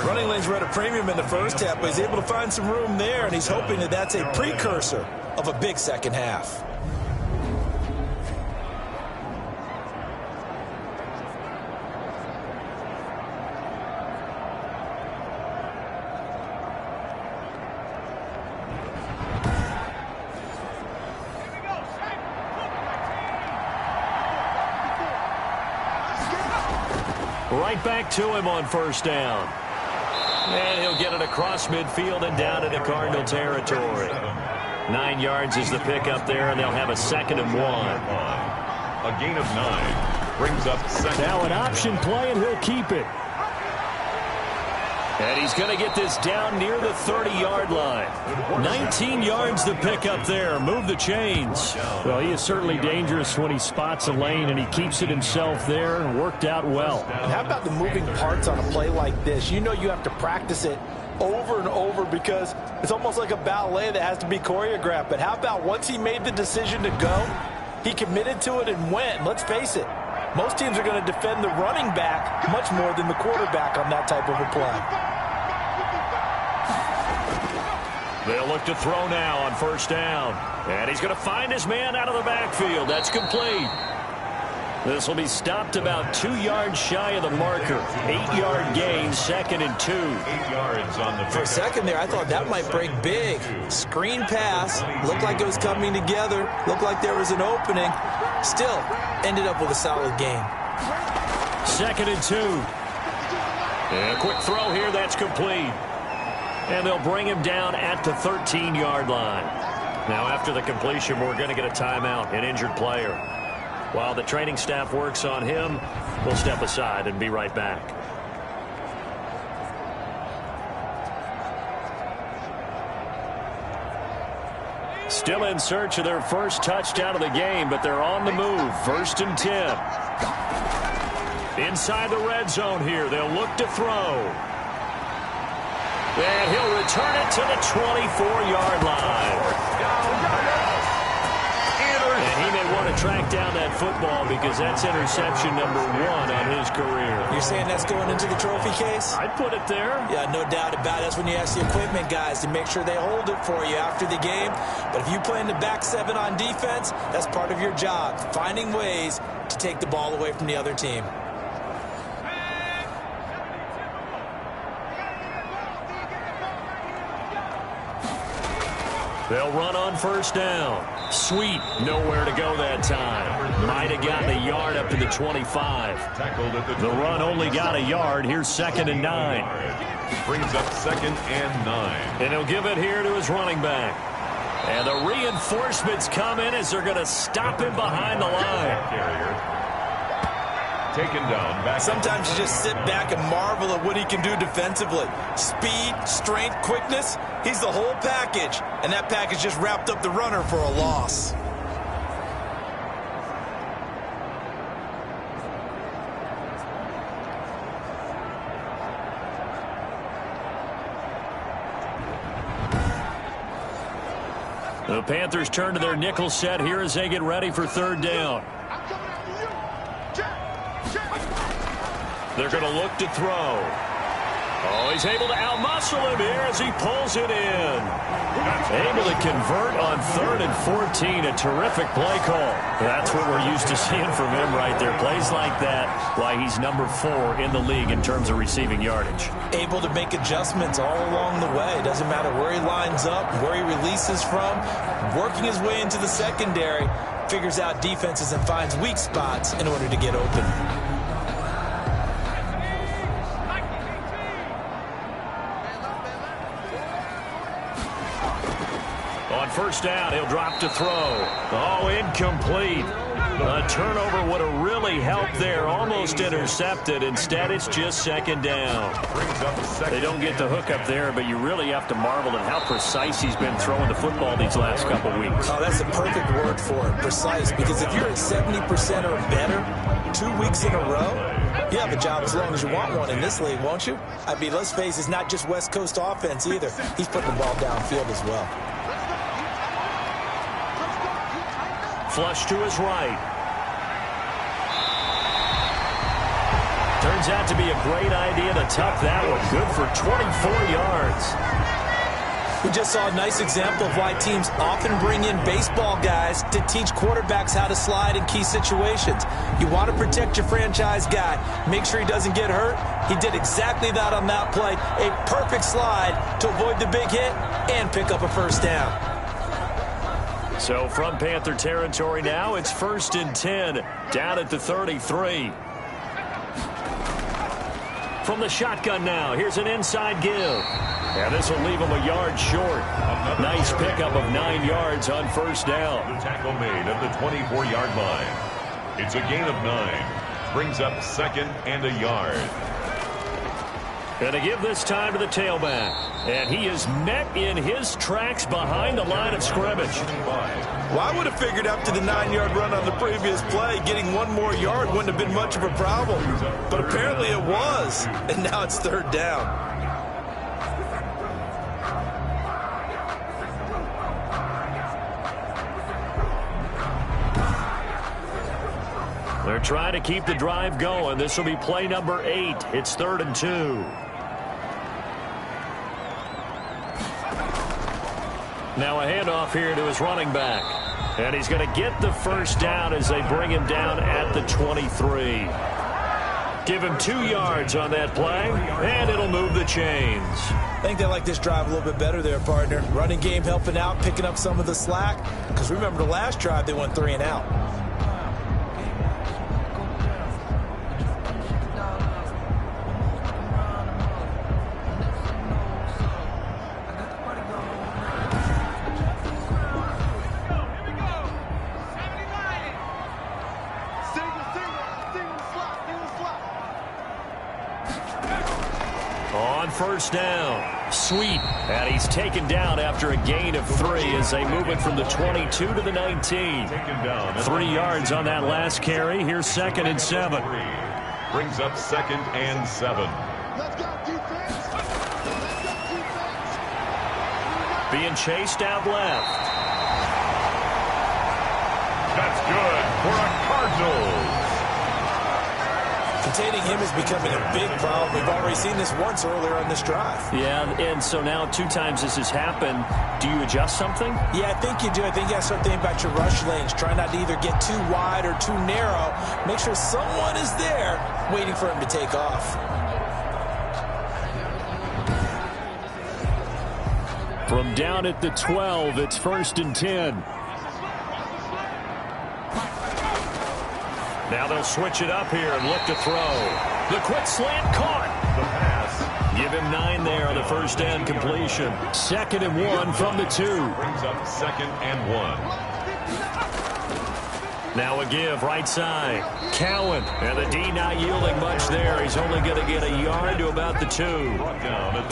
[SPEAKER 3] Running lanes were at a premium in the first half, but he's able to find some room there, and he's hoping that that's a precursor of a big second half.
[SPEAKER 2] Right back to him on first down. And he'll get it across midfield and down into Cardinal territory. 9 yards is the pickup there, and they'll have a 2nd and 1.
[SPEAKER 1] A gain of 9 brings up 2nd.
[SPEAKER 2] Now an option play, and he'll keep it. And he's going to get this down near the 30-yard line. 19 yards the pickup there. Move the chains. Well, he is certainly dangerous when he spots a lane, and he keeps it himself there. Worked out well.
[SPEAKER 3] And how about the moving parts on a play like this? You know you have to practice it over and over because it's almost like a ballet that has to be choreographed. But how about once he made the decision to go, he committed to it and went. Let's face it, most teams are going to defend the running back much more than the quarterback on that type of a play.
[SPEAKER 2] They'll look to throw now on first down. And he's going to find his man out of the backfield. That's complete. This will be stopped about 2 yards shy of the marker. 8-yard gain, 2nd and 2.
[SPEAKER 1] 8 yards on the
[SPEAKER 3] For a second there, I thought that might break big. Screen pass. Looked like it was coming together. Looked like there was an opening. Still, ended up with a solid gain.
[SPEAKER 2] 2nd and 2. And a quick throw here. That's complete. And they'll bring him down at the 13-yard line. Now, after the completion, we're going to get a timeout, an injured player. While the training staff works on him, we'll step aside and be right back. Still in search of their first touchdown of the game, but they're on the move. 1st and 10. Inside the red zone here. They'll look to throw. And he'll return it to the 24-yard line. And he may want to track down that football because that's interception number 1 on his career.
[SPEAKER 3] You're saying that's going into the trophy case?
[SPEAKER 2] I'd put it there.
[SPEAKER 3] Yeah, no doubt about it. That's when you ask the equipment guys to make sure they hold it for you after the game. But if you play in the back 7 on defense, that's part of your job, finding ways to take the ball away from the other team.
[SPEAKER 2] They'll run on first down. Sweet, nowhere to go that time. Might have gotten a yard up to the 25. The run only got a yard. Here's 2nd and 9.
[SPEAKER 1] Brings up 2nd and 9.
[SPEAKER 2] And he'll give it here to his running back. And the reinforcements come in as they're going to stop him behind the line.
[SPEAKER 1] Taken down. Back.
[SPEAKER 3] Sometimes you just sit back and marvel at what he can do defensively. Speed, strength, quickness. He's the whole package. And that package just wrapped up the runner for a loss.
[SPEAKER 2] The Panthers turn to their nickel set here as they get ready for 3rd down. They're going to look to throw. Oh, he's able to outmuscle him here as he pulls it in. Able to convert on 3rd and 14. A terrific play call. That's what we're used to seeing from him right there. Plays like that, why he's number 4 in the league in terms of receiving yardage.
[SPEAKER 3] Able to make adjustments all along the way. Doesn't matter where he lines up, where he releases from. Working his way into the secondary. Figures out defenses and finds weak spots in order to get open.
[SPEAKER 2] On first down, he'll drop to throw. Oh, incomplete. A turnover would have really helped there. Almost intercepted. Instead, it's just 2nd down. They don't get the hook up there, but you really have to marvel at how precise he's been throwing the football these last couple weeks.
[SPEAKER 3] Oh, that's a perfect word for it, precise. Because if you're at 70% or better 2 weeks in a row, you have a job as long as you want one in this league, won't you? I mean, let's face it, it's not just West Coast offense either. He's putting the ball downfield as well.
[SPEAKER 2] Flush to his right. Turns out to be a great idea to tuck that one. Good for 24 yards.
[SPEAKER 3] We just saw a nice example of why teams often bring in baseball guys to teach quarterbacks how to slide in key situations. You want to protect your franchise guy. Make sure he doesn't get hurt. He did exactly that on that play. A perfect slide to avoid the big hit and pick up a first down.
[SPEAKER 2] So from Panther territory now, it's 1st and 10, down at the 33. From the shotgun now, here's an inside give. And this will leave him a yard short. Nice pickup of 9 yards on first down.
[SPEAKER 1] The tackle made at the 24-yard line. It's a gain of 9. Brings up 2nd and a yard.
[SPEAKER 2] And to give this time to the tailback. And he is met in his tracks behind the line of scrimmage.
[SPEAKER 3] Well, I would have figured after the 9-yard run on the previous play, getting 1 more yard wouldn't have been much of a problem. But apparently it was. And now it's 3rd down.
[SPEAKER 2] They're trying to keep the drive going. This will be play number 8. It's 3rd and 2. Now a handoff here to his running back. And he's going to get the first down as they bring him down at the 23. Give him 2 yards on that play, and it'll move the chains.
[SPEAKER 3] I think they like this drive a little bit better there, partner. Running game helping out, picking up some of the slack. Because remember the last drive, they went 3 and out.
[SPEAKER 2] First down. Sweet. And he's taken down after a gain of 3 as they move it from the 22 to the 19. 3 yards on that last carry. Here's 2nd and 7.
[SPEAKER 1] Brings up 2nd and 7.
[SPEAKER 2] Being chased out left.
[SPEAKER 1] That's good for a Cardinals.
[SPEAKER 3] Containing him is becoming a big problem. We've already seen this once earlier on this drive.
[SPEAKER 2] Yeah, and so now 2 times this has happened. Do you adjust something?
[SPEAKER 3] Yeah, I think you do. I think you have to start thinking about your rush lanes. Try not to either get too wide or too narrow. Make sure someone is there waiting for him to take off.
[SPEAKER 2] From down at the 12, it's 1st and 10. Now they'll switch it up here and look to throw. The quick slant caught.
[SPEAKER 1] The pass.
[SPEAKER 2] Give him 9 there on the first down completion. 2nd and 1 from the 2.
[SPEAKER 1] Brings up 2nd and 1.
[SPEAKER 2] Now a give right side. Cowan. And the D not yielding much there. He's only going to get a yard to about the 2.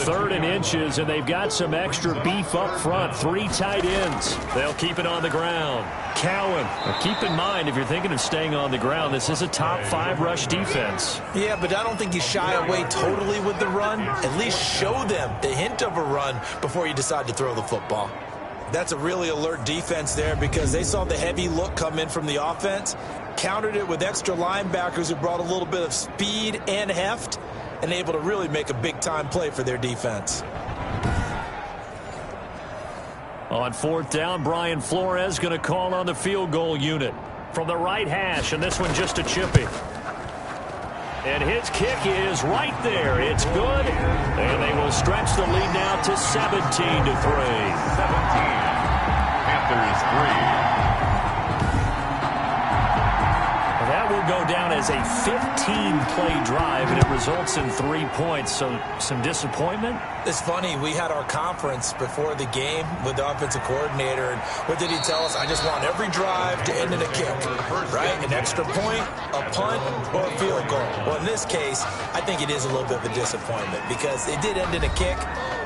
[SPEAKER 2] 3rd and inches, and they've got some extra beef up front. 3 tight ends. They'll keep it on the ground. Cowan. Now keep in mind, if you're thinking of staying on the ground, this is a top 5 rush defense.
[SPEAKER 3] Yeah, but I don't think you shy away totally with the run. At least show them the hint of a run before you decide to throw the football. That's a really alert defense there because they saw the heavy look come in from the offense, countered it with extra linebackers who brought a little bit of speed and heft, and able to really make a big-time play for their defense.
[SPEAKER 2] On 4th down, Brian Flores going to call on the field goal unit from the right hash, and this one just a chippy. And his kick is right there. It's good. And they will stretch the lead now to 17 to 3.
[SPEAKER 1] 17. Panthers 3.
[SPEAKER 2] That will go down as a 15-play drive, and it results in 3 points. So some disappointment?
[SPEAKER 3] It's funny. We had our conference before the game with the offensive coordinator, and what did he tell us? I just want every drive to end in a kick, right? An extra point, a punt, or a field goal. Well, in this case, I think it is a little bit of a disappointment because it did end in a kick,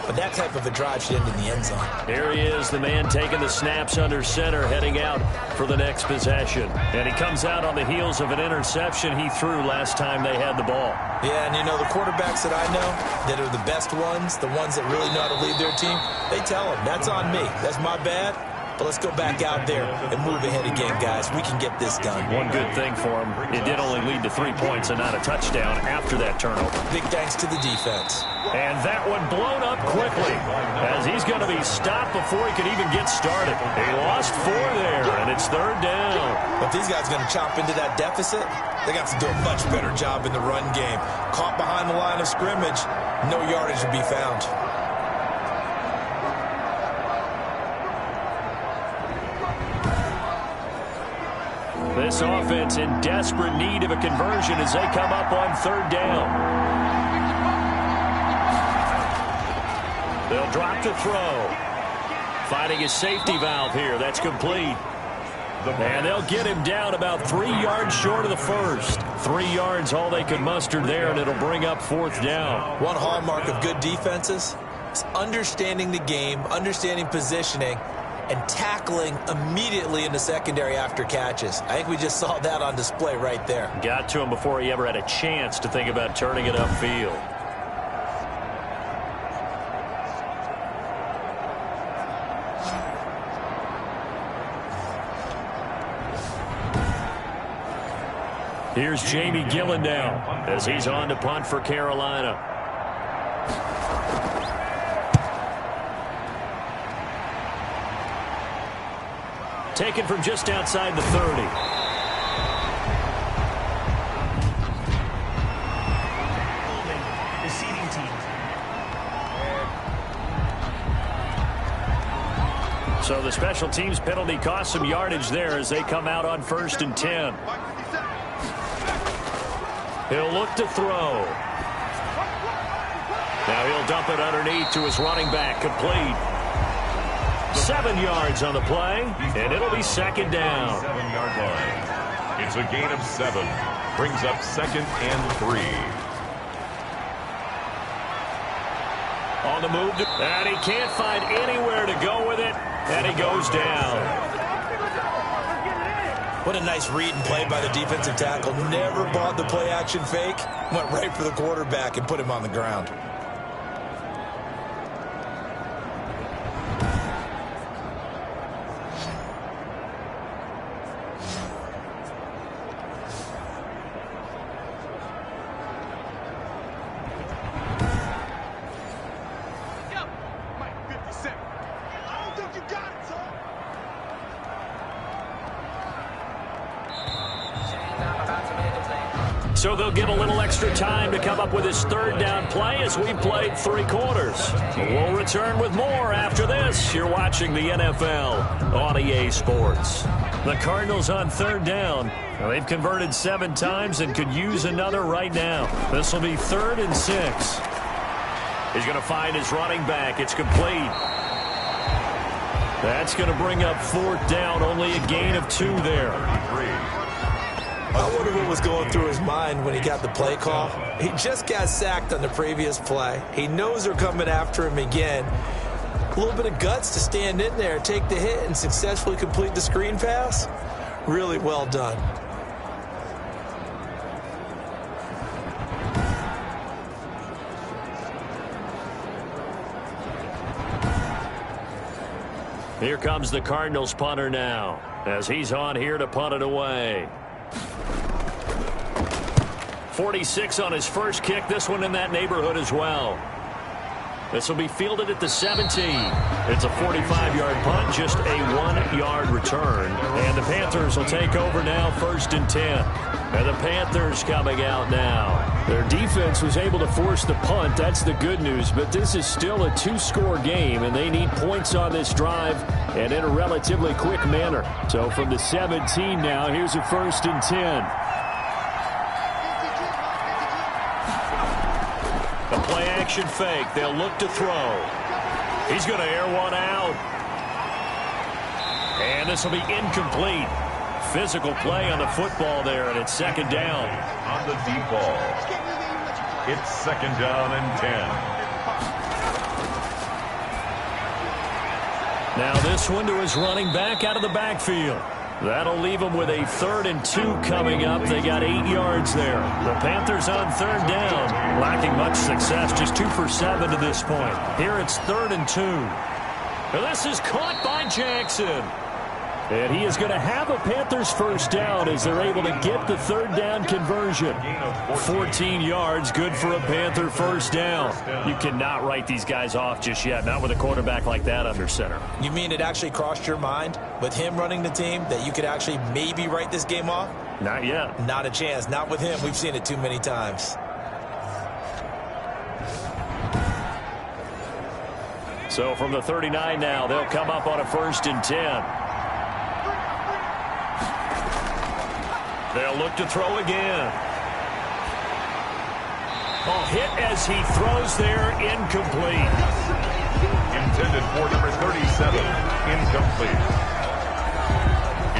[SPEAKER 3] but that type of a drive should end in the end zone.
[SPEAKER 2] Here he is, the man taking the snaps under center, heading out for the next possession. And he comes out on the heels of an interception he threw last time they had the ball.
[SPEAKER 3] Yeah, and you know, the quarterbacks that I know that are the best ones, the ones that really know how to lead their team, they tell them, that's on me. That's my bad. But let's go back out there and move ahead again, guys. We can get this done.
[SPEAKER 2] One good thing for him, it did only lead to 3 points and not a touchdown after that turnover.
[SPEAKER 3] Big thanks to the defense.
[SPEAKER 2] And that one blown up quickly as he's going to be stopped before he could even get started. He lost 4 there, and it's 3rd down.
[SPEAKER 3] But these guys are going to chop into that deficit. They're going to have to do a much better job in the run game. Caught behind the line of scrimmage, no yardage to be found.
[SPEAKER 2] This offense in desperate need of a conversion as they come up on 3rd down. They'll drop to throw. Finding his safety valve here. That's complete. And they'll get him down about 3 yards short of the first. 3 yards, all they could muster there, and it'll bring up 4th down.
[SPEAKER 3] One hallmark of good defenses is understanding the game, understanding positioning, and tackling immediately in the secondary after catches. I think we just saw that on display right there.
[SPEAKER 2] Got to him before he ever had a chance to think about turning it upfield. Here's Jamie Gillen now as he's on to punt for Carolina. Taken from just outside the 30.
[SPEAKER 5] Receiving team.
[SPEAKER 2] So the special teams penalty cost some yardage there as they come out on 1st and 10. He'll look to throw. Now he'll dump it underneath to his running back, complete. 7 yards on the play, and it'll be 2nd down.
[SPEAKER 1] 7-yard line. It's a gain of 7. Brings up 2nd and 3.
[SPEAKER 2] On the move, and he can't find anywhere to go with it, and he goes down.
[SPEAKER 3] What a nice read and play by the defensive tackle. Never bought the play-action fake. Went right for the quarterback and put him on the ground.
[SPEAKER 2] So they'll get a little extra time to come up with his 3rd down play as we played 3 quarters. We'll return with more after this. You're watching the NFL on EA Sports. The Cardinals on 3rd down. They've converted 7 times and could use another right now. This will be 3rd and 6. He's going to find his running back. It's complete. That's going to bring up 4th down. Only a gain of 2 there.
[SPEAKER 3] I wonder what was going through his mind when he got the play call. He just got sacked on the previous play. He knows they're coming after him again. A little bit of guts to stand in there, take the hit, and successfully complete the screen pass. Really well done.
[SPEAKER 2] Here comes the Cardinals punter now as he's on here to punt it away. 46 on his first kick. This one in that neighborhood as well. This will be fielded at the 17. It's a 45-yard punt, just a 1-yard return. And the Panthers will take over now, 1st and 10. And the Panthers coming out now. Their defense was able to force the punt. That's the good news. But this is still a 2-score game, and they need points on this drive and in a relatively quick manner. So from the 17 now, here's a 1st and 10. A play-action fake. They'll look to throw. He's going to air one out. And this will be incomplete. Physical play on the football there, and it's 2nd down.
[SPEAKER 1] On the deep ball. It's 2nd down and 10.
[SPEAKER 2] Now this one to his running back out of the backfield. That'll leave them with a 3rd and 2 coming up. They got 8 yards there. The Panthers on 3rd down. Lacking much success, just 2 for 7 to this point. Here it's 3rd and 2. And this is caught by Jackson. And he is going to have a Panthers 1st down as they're able to get the 3rd down conversion. 14 yards, good for a Panther 1st down. You cannot write these guys off just yet, not with a quarterback like that under center.
[SPEAKER 3] You mean it actually crossed your mind with him running the team that you could actually maybe write this game off?
[SPEAKER 2] Not yet.
[SPEAKER 3] Not a chance. Not with him. We've seen it too many times.
[SPEAKER 2] So from the 39 now, they'll come up on a 1st and 10. They'll look to throw again. Oh, hit as he throws there, incomplete.
[SPEAKER 1] intended for number 37. Incomplete.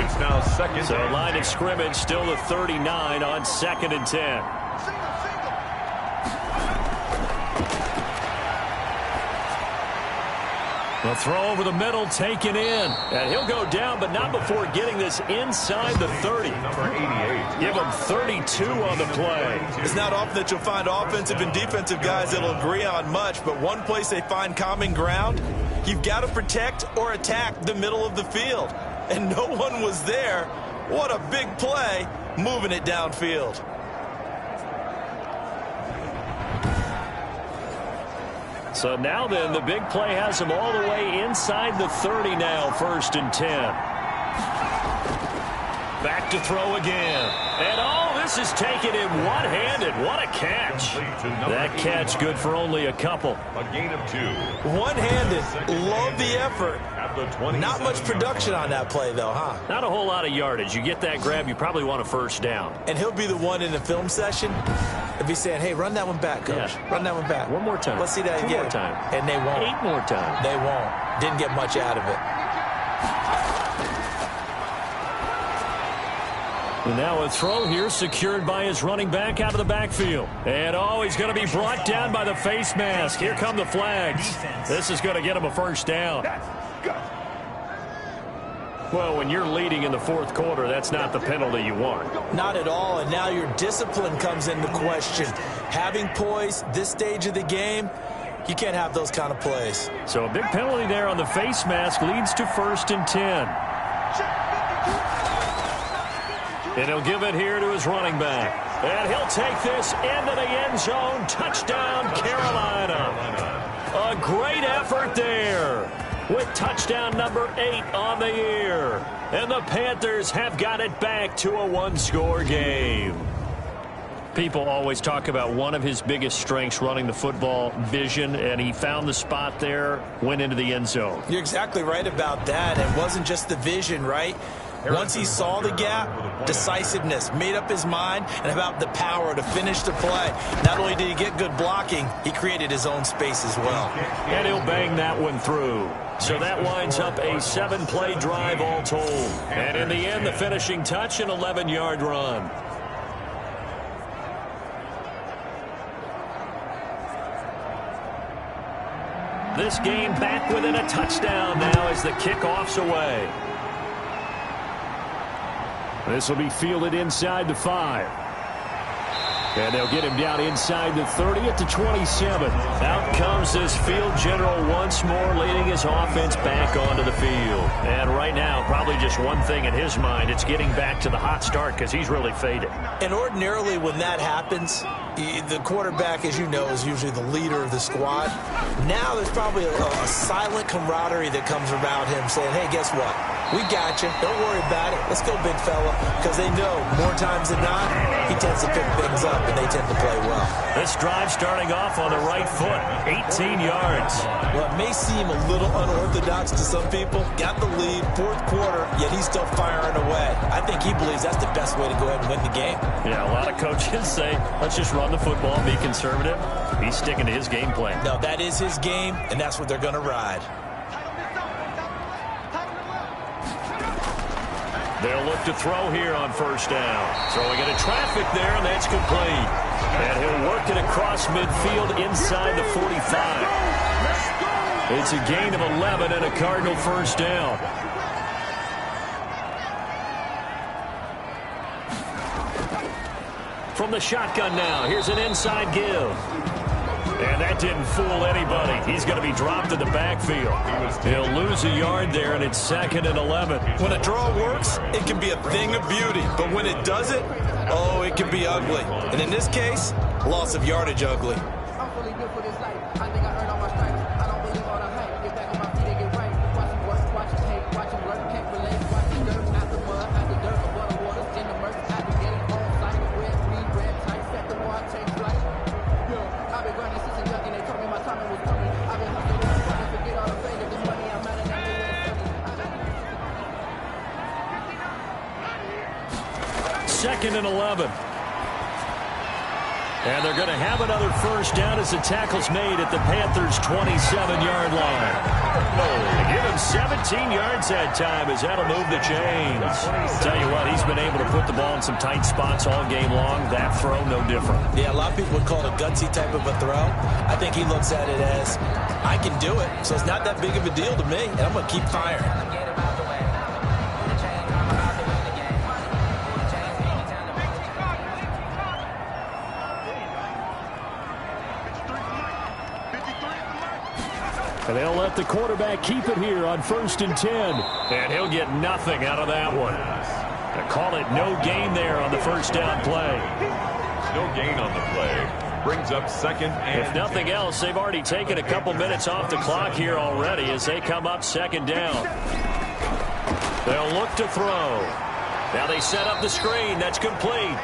[SPEAKER 1] It's now second.
[SPEAKER 2] So line of scrimmage still the 39 on 2nd and 10. The throw over the middle taken in. And he'll go down, but not before getting this inside the 30.
[SPEAKER 1] Number 88.
[SPEAKER 2] Give him 32 on the play.
[SPEAKER 3] It's not often that you'll find offensive and defensive guys that'll agree on much, but one place they find common ground, you've got to protect or attack the middle of the field. And no one was there. What a big play, moving it downfield.
[SPEAKER 2] So now then, the big play has him all the way inside the 30 now, 1st and 10. Back to throw again. And this is taken in one-handed. What a catch. That catch good for only a couple.
[SPEAKER 1] A gain of 2.
[SPEAKER 3] One-handed. Love the effort. Not much production on that play, though, huh?
[SPEAKER 2] Not a whole lot of yardage. You get that grab, you probably want a first down.
[SPEAKER 3] And he'll be the one in the film session. He'll be saying, hey, run that one back, coach.
[SPEAKER 2] Yeah.
[SPEAKER 3] Run that one back.
[SPEAKER 2] One more time.
[SPEAKER 3] Let's see that again.
[SPEAKER 2] 2 more time.
[SPEAKER 3] And they won't.
[SPEAKER 2] 8 more times.
[SPEAKER 3] They won't. Didn't get much out of it.
[SPEAKER 2] And now a throw here secured by his running back out of the backfield. And he's going to be brought down by the face mask. Here come the flags. This is going to get him a first down. Well, when you're leading in the 4th quarter, that's not the penalty you want.
[SPEAKER 3] Not at all, and now your discipline comes into question. Having poise this stage of the game, you can't have those kind of plays.
[SPEAKER 2] So a big penalty there on the face mask leads to 1st and 10. And he'll give it here to his running back. And he'll take this into the end zone. Touchdown, Carolina. A great effort there with touchdown number 8 on the year. And the Panthers have got it back to a 1-score game. People always talk about one of his biggest strengths running the football, vision, and he found the spot there, went into the end zone.
[SPEAKER 3] You're exactly right about that. It wasn't just the vision, right? Once he saw the gap, decisiveness, made up his mind, and about the power to finish the play. Not only did he get good blocking, he created his own space as well.
[SPEAKER 2] And he'll bang that one through. So that winds up a 7-play drive all told. And in the end, the finishing touch, an 11-yard run. This game back within a touchdown now as the kickoff's away. This will be fielded inside the 5. And they'll get him down inside the 30 at the 27. Out comes this field general once more, leading his offense back onto the field. And right now, probably just one thing in his mind, it's getting back to the hot start because he's really faded.
[SPEAKER 3] And ordinarily when that happens, the quarterback, as you know, is usually the leader of the squad. Now there's probably a silent camaraderie that comes about him saying, hey, guess what? We got you. Don't worry about it. Let's go, big fella. Because they know more times than not, he tends to pick things up, and they tend to play well.
[SPEAKER 2] This drive starting off on the right foot, 18 yards.
[SPEAKER 3] Well, it may seem a little unorthodox to some people. Got the lead, 4th quarter, yet he's still firing away. I think he believes that's the best way to go ahead and win the game.
[SPEAKER 2] Yeah, a lot of coaches say, let's just run the football and be conservative. He's sticking to his game plan.
[SPEAKER 3] No, that is his game, and that's what they're going to ride.
[SPEAKER 2] They'll look to throw here on 1st down. Throwing into traffic there, and that's complete. And he'll work it across midfield inside the 45. It's a gain of 11 and a Cardinal 1st down. From the shotgun now, here's an inside give. And that didn't fool anybody. He's going to be dropped in the backfield. He'll lose a yard there, and it's 2nd and 11.
[SPEAKER 3] When a draw works, it can be a thing of beauty. But when it doesn't, it can be ugly. And in this case, loss of yardage ugly.
[SPEAKER 2] Second and 11. And they're going to have another first down as the tackle's made at the Panthers' 27-yard line. Oh, give him 17 yards that time as that'll move the chains. Tell you what, he's been able to put the ball in some tight spots all game long. That throw, no different.
[SPEAKER 3] Yeah, a lot of people would call it a gutsy type of a throw. I think he looks at it as, I can do it, so it's not that big of a deal to me, and I'm going to keep firing.
[SPEAKER 2] And they'll let the quarterback keep it here on 1st and 10. And he'll get nothing out of that one. They call it no gain there on the first down play.
[SPEAKER 1] No gain on the play. Brings up 2nd and
[SPEAKER 2] If nothing else, they've already taken a couple minutes off the clock here already as they come up 2nd down. They'll look to throw. Now they set up the screen. That's complete.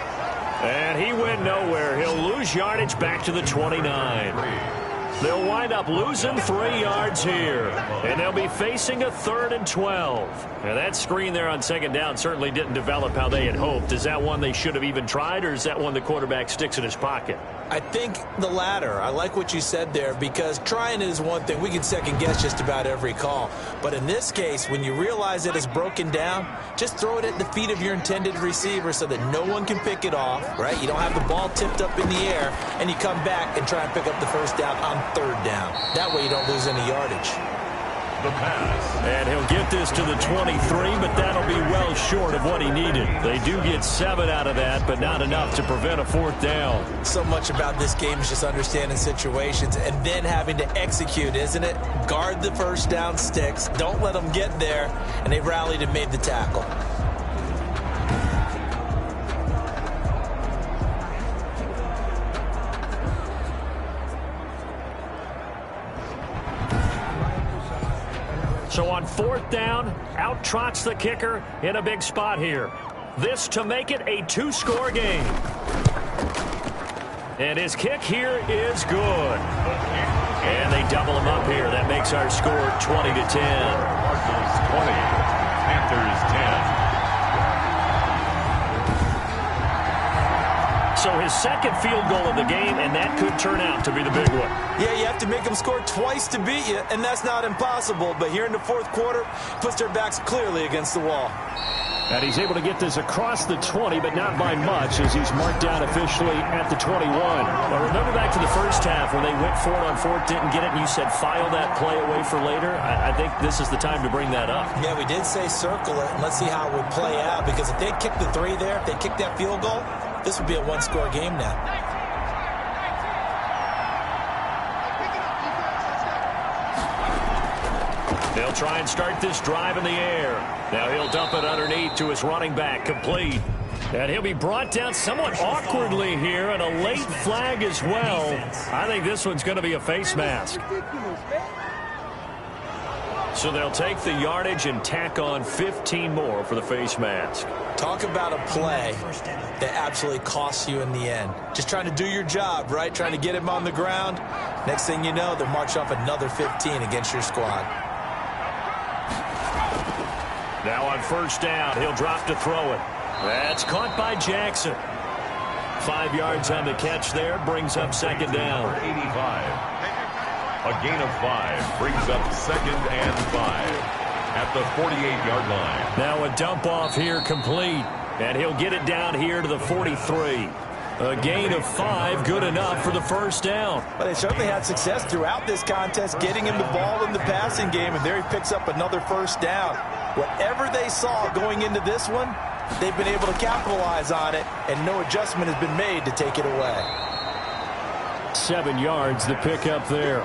[SPEAKER 2] And he went nowhere. He'll lose yardage back to the 29. They'll wind up losing 3 yards here. And they'll be facing a 3rd and 12. Now that screen there on 2nd down certainly didn't develop how they had hoped. Is that one they should have even tried, or is that one the quarterback sticks in his pocket?
[SPEAKER 3] I think the latter. I like what you said there, because trying it is one thing. We can second guess just about every call. But in this case, when you realize that it's broken down, just throw it at the feet of your intended receiver so that no one can pick it off, right? You don't have the ball tipped up in the air, and you come back and try and pick up the first down on 3rd down. That way you don't lose any yardage.
[SPEAKER 1] the pass.
[SPEAKER 2] And he'll get this to the 23, but that'll be well short of what he needed. They do get 7 out of that, but not enough to prevent a 4th down.
[SPEAKER 3] So much about this game is just understanding situations and then having to execute, isn't it? Guard the first down sticks. Don't let them get there. And they rallied and made the tackle.
[SPEAKER 2] So on 4th down, out trots the kicker in a big spot here. This to make it a 2-score game. And his kick here is good. And they double him up here. That makes our score 20-10.
[SPEAKER 1] Cardinals 20, Panthers 10.
[SPEAKER 2] So his second field goal of the game, and that could turn out to be the big one.
[SPEAKER 3] Yeah, you have to make them score twice to beat you, and that's not impossible. But here in the 4th quarter, puts their backs clearly against the wall.
[SPEAKER 2] And he's able to get this across the 20, but not by much, as he's marked down officially at the 21. Well, remember back to the first half when they went for it on 4th, didn't get it, and you said file that play away for later? I think this is the time to bring that up.
[SPEAKER 3] Yeah, we did say circle it, and let's see how it would play out, because if they kick the 3 there, if they kick that field goal, this would be a 1-score game now.
[SPEAKER 2] They'll try and start this drive in the air. Now he'll dump it underneath to his running back, complete. And he'll be brought down somewhat awkwardly here, and a late flag as well. I think this one's going to be a face mask. So they'll take the yardage and tack on 15 more for the face mask.
[SPEAKER 3] Talk about a play that absolutely costs you in the end. Just trying to do your job, right? Trying to get him on the ground. Next thing you know, they'll march off another 15 against your squad.
[SPEAKER 2] Now on 1st down, he'll drop to throw it. That's caught by Jackson. 5 yards on the catch there, brings up 2nd down.
[SPEAKER 1] 85. A gain of 5 brings up 2nd and 5 at the 48-yard line.
[SPEAKER 2] Now a dump off here complete, and he'll get it down here to the 43. A gain of 5, good enough for the 1st down.
[SPEAKER 3] But they certainly had success throughout this contest, getting him the ball in the passing game, and there he picks up another 1st down. Whatever they saw going into this one, they've been able to capitalize on it, and no adjustment has been made to take it away.
[SPEAKER 2] 7 yards, the pickup there.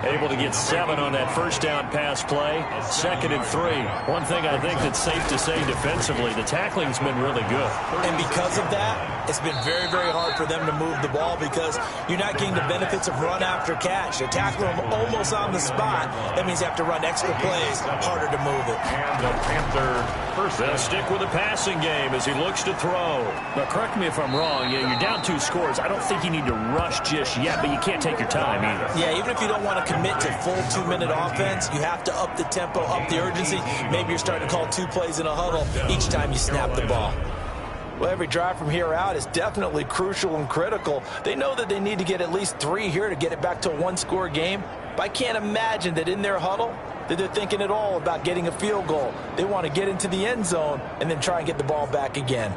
[SPEAKER 2] Able to get 7 on that 1st down pass play. 2nd and 3. One thing I think that's safe to say defensively, the tackling's been really good.
[SPEAKER 3] And because of that, it's been very, very hard for them to move the ball because you're not getting the benefits of run after catch. They tackle them almost on the spot. That means you have to run extra plays, harder to move it.
[SPEAKER 1] And the Panther first.
[SPEAKER 2] They'll stick with the passing game as he looks to throw. Now, correct me if I'm wrong. Yeah, you're down 2 scores. I don't think you need to rush just yet, but you can't take your time either.
[SPEAKER 3] Yeah, even if you don't want to commit to full 2-minute offense, you have to up the tempo, up the urgency. Maybe you're starting to call 2 plays in a huddle each time you snap the ball. Well, every drive from here out is definitely crucial and critical. They know that they need to get at least 3 here to get it back to a one-score game. But I can't imagine that in their huddle that they're thinking at all about getting a field goal. They want to get into the end zone and then try and get the ball back again.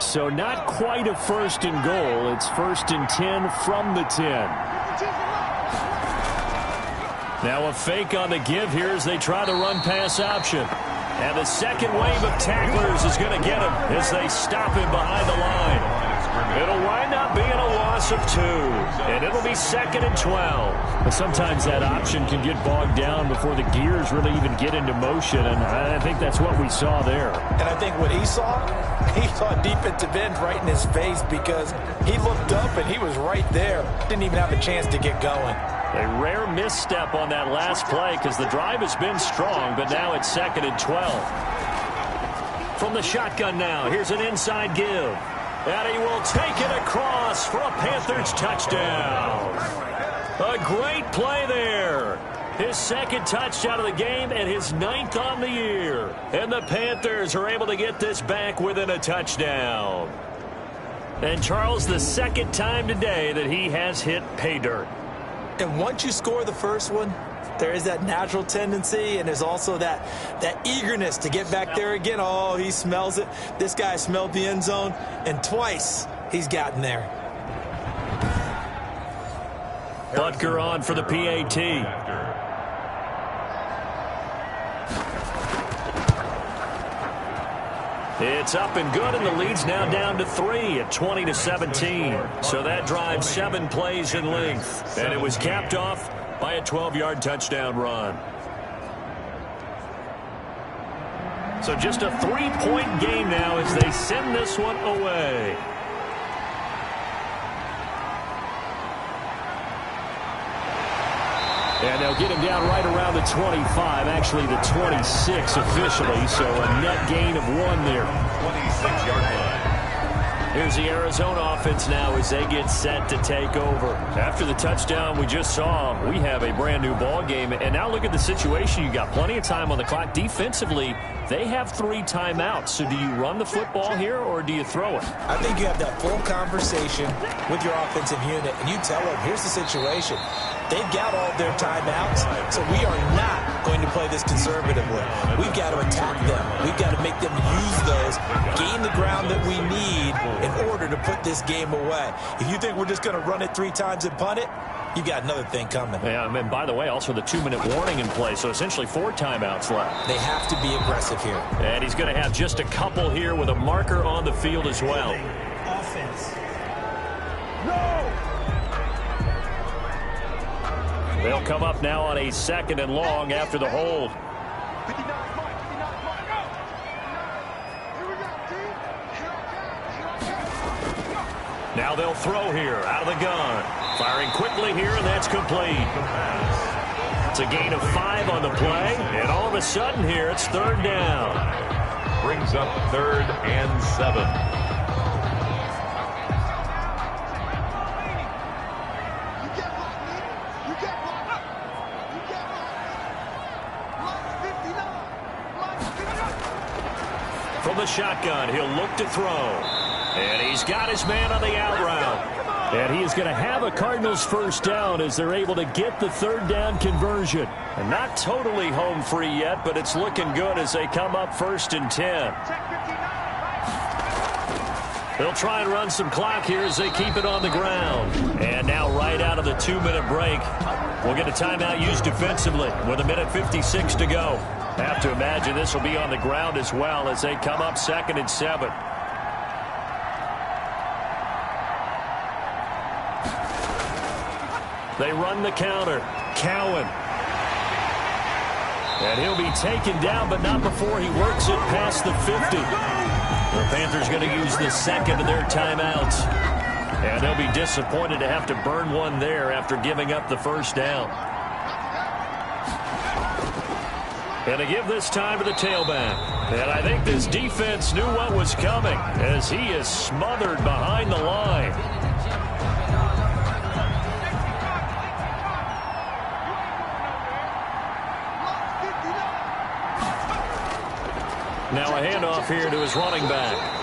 [SPEAKER 2] So not quite a first and goal. It's 1st and 10 from the 10. Now a fake on the give here as they try the run-pass option. And the second wave of tacklers is going to get him as they stop him behind the line. It'll wind up being a loss of 2, and it'll be 2nd and 12. But sometimes that option can get bogged down before the gears really even get into motion, and I think that's what we saw there.
[SPEAKER 3] And I think what he saw defensive end right in his face because he looked up and he was right there. Didn't even have a chance to get going.
[SPEAKER 2] A rare misstep on that last play because the drive has been strong, but now it's 2nd and 12. From the shotgun now, here's an inside give. And he will take it across for a Panthers touchdown. A great play there. His 2nd touchdown of the game and his 9th on the year. And the Panthers are able to get this back within a touchdown. And Charles, the 2nd time today that he has hit pay dirt.
[SPEAKER 3] And once you score the first one, there is that natural tendency, and there's also that eagerness to get back there again. Oh, he smells it. This guy smelled the end zone, and twice he's gotten there.
[SPEAKER 2] Butker on for the PAT. It's up and good, and the lead's now down to 3 at 20-17. So that drives 7 plays in length, and it was capped off by a 12-yard touchdown run. So just a 3-point game now as they send this one away. And they'll get him down right around the 25, actually the 26 officially, so a net gain of 1 there.
[SPEAKER 1] 26-yard line.
[SPEAKER 2] Here's the Arizona offense now as they get set to take over. After the touchdown we just saw, we have a brand new ball game. And now look at the situation. You got plenty of time on the clock. Defensively, they have 3 timeouts. So do you run the football here or do you throw it?
[SPEAKER 3] I think you have that full conversation with your offensive unit, and you tell them, here's the situation. They've got all their timeouts, so we are not going to play this conservatively. We've got to attack them. We've got to make them use those, gain the ground that we need in order to put this game away. If you think we're just going to run it 3 times and punt it, you got another thing coming.
[SPEAKER 2] Yeah, and by the way, also the 2-minute warning in play, so essentially 4 timeouts left.
[SPEAKER 3] They have to be aggressive here.
[SPEAKER 2] And he's going to have just a couple here with a marker on the field as well.
[SPEAKER 3] Offense.
[SPEAKER 2] They'll come up now on a 2nd and long after the hold. Now they'll throw here out of the gun. Firing quickly here, and that's complete. It's a gain of 5 on the play, and all of a sudden here it's 3rd down.
[SPEAKER 1] Brings up 3rd and 7.
[SPEAKER 2] From the shotgun, he'll look to throw. And he's got his man on the out route. And he is going to have a Cardinals 1st down as they're able to get the 3rd down conversion. And not totally home free yet, but it's looking good as they come up 1st and 10. They'll try and run some clock here as they keep it on the ground. And now right out of the 2-minute break, we'll get a timeout used defensively with 1:56 to go. Have to imagine this will be on the ground as well as they come up 2nd and 7. They run the counter. Cowan. And he'll be taken down, but not before he works it past the 50. The Panthers going to use the 2nd of their timeouts. And they'll be disappointed to have to burn one there after giving up the 1st down. And to give this time to the tailback. And I think this defense knew what was coming as he is smothered behind the line. Now a handoff here to his running back.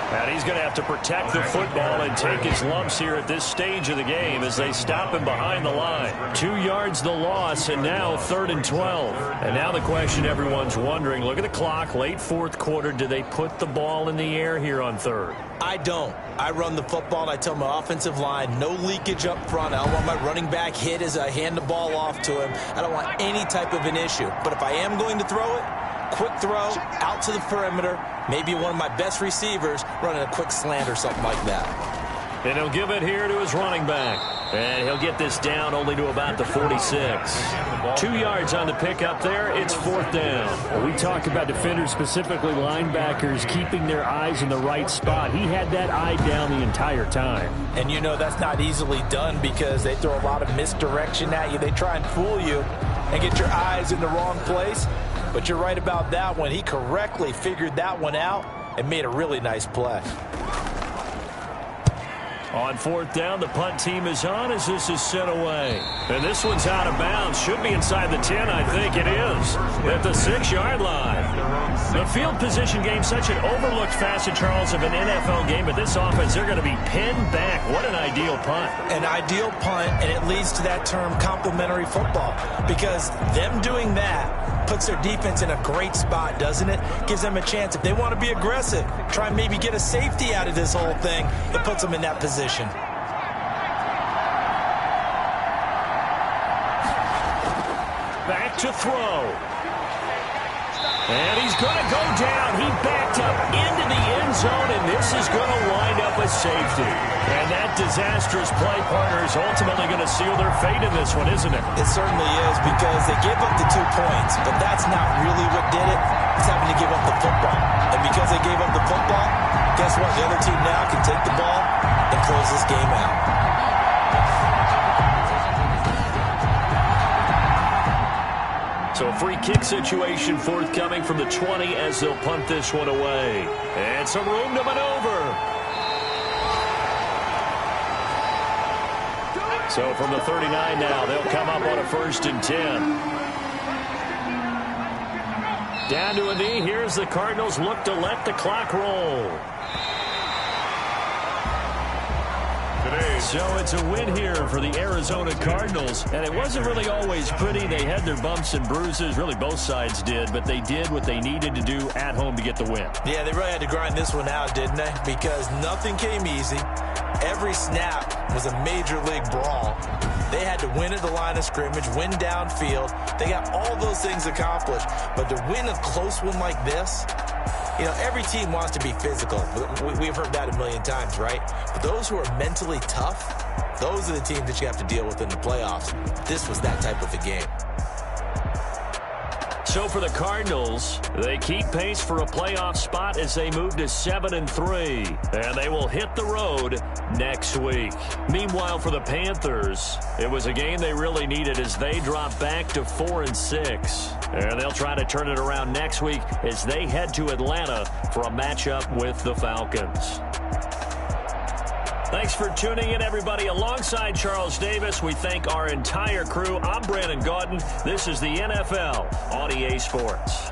[SPEAKER 2] And he's going to have to protect the football and take his lumps here at this stage of the game as they stop him behind the line. 2 yards the loss, and now 3rd and 12. And now the question everyone's wondering, look at the clock, late 4th quarter, do they put the ball in the air here on 3rd?
[SPEAKER 3] I don't. I run the football, and I tell my offensive line, no leakage up front. I don't want my running back hit as I hand the ball off to him. I don't want any type of an issue. But if I am going to throw it, quick throw, out to the perimeter, maybe one of my best receivers running a quick slant or something like that.
[SPEAKER 2] And he'll give it here to his running back. And he'll get this down only to about the 46. 2 yards on the pickup there. It's 4th down.
[SPEAKER 5] Well, we talk about defenders, specifically linebackers, keeping their eyes in the right spot. He had that eye down the entire time.
[SPEAKER 3] And you know that's not easily done because they throw a lot of misdirection at you. They try and fool you and get your eyes in the wrong place. But you're right about that one. He correctly figured that one out and made a really nice play.
[SPEAKER 2] On 4th down, the punt team is on as this is sent away. And this one's out of bounds. Should be inside the 10, I think it is. At the 6-yard line. The field position game, such an overlooked facet, Charles, of an NFL game. But this offense, they're going to be pinned back. What an ideal punt.
[SPEAKER 3] An ideal punt, and it leads to that term complementary football. Because them doing that puts their defense in a great spot, doesn't it? Gives them a chance. If they want to be aggressive, try and maybe get a safety out of this whole thing, it puts them in that position.
[SPEAKER 2] Back to throw. And he's going to go down. He backed up into the end zone, and this is going to wind up a safety. And that disastrous play, partner, is ultimately going to seal their fate in this one, isn't it?
[SPEAKER 3] It certainly is because they gave up the 2 points, but that's not really what did it. It's having to give up the football. And because they gave up the football, guess what? The other team now can take the ball and close this game out.
[SPEAKER 2] So a free kick situation forthcoming from the 20 as they'll punt this one away. And some room to maneuver. So from the 39 now, they'll come up on a 1st and 10. Down to a knee. Here's the Cardinals look to let the clock roll. So it's a win here for the Arizona Cardinals. And it wasn't really always pretty. They had their bumps and bruises. Really, both sides did. But they did what they needed to do at home to get the win.
[SPEAKER 3] Yeah, they really had to grind this one out, didn't they? Because nothing came easy. Every snap was a major league brawl. They had to win at the line of scrimmage, win downfield. They got all those things accomplished. But to win a close one like this, you know, every team wants to be physical. We've heard that a million times, right? But those who are mentally tough, those are the teams that you have to deal with in the playoffs. This was that type of a game.
[SPEAKER 2] So for the Cardinals, they keep pace for a playoff spot as they move to 7-3. And they will hit the road next week. Meanwhile, for the Panthers, it was a game they really needed as they drop back to 4-6. And they'll try to turn it around next week as they head to Atlanta for a matchup with the Falcons. Thanks for tuning in, everybody. Alongside Charles Davis, we thank our entire crew. I'm Brandon Gaudin. This is the NFL on EA Sports.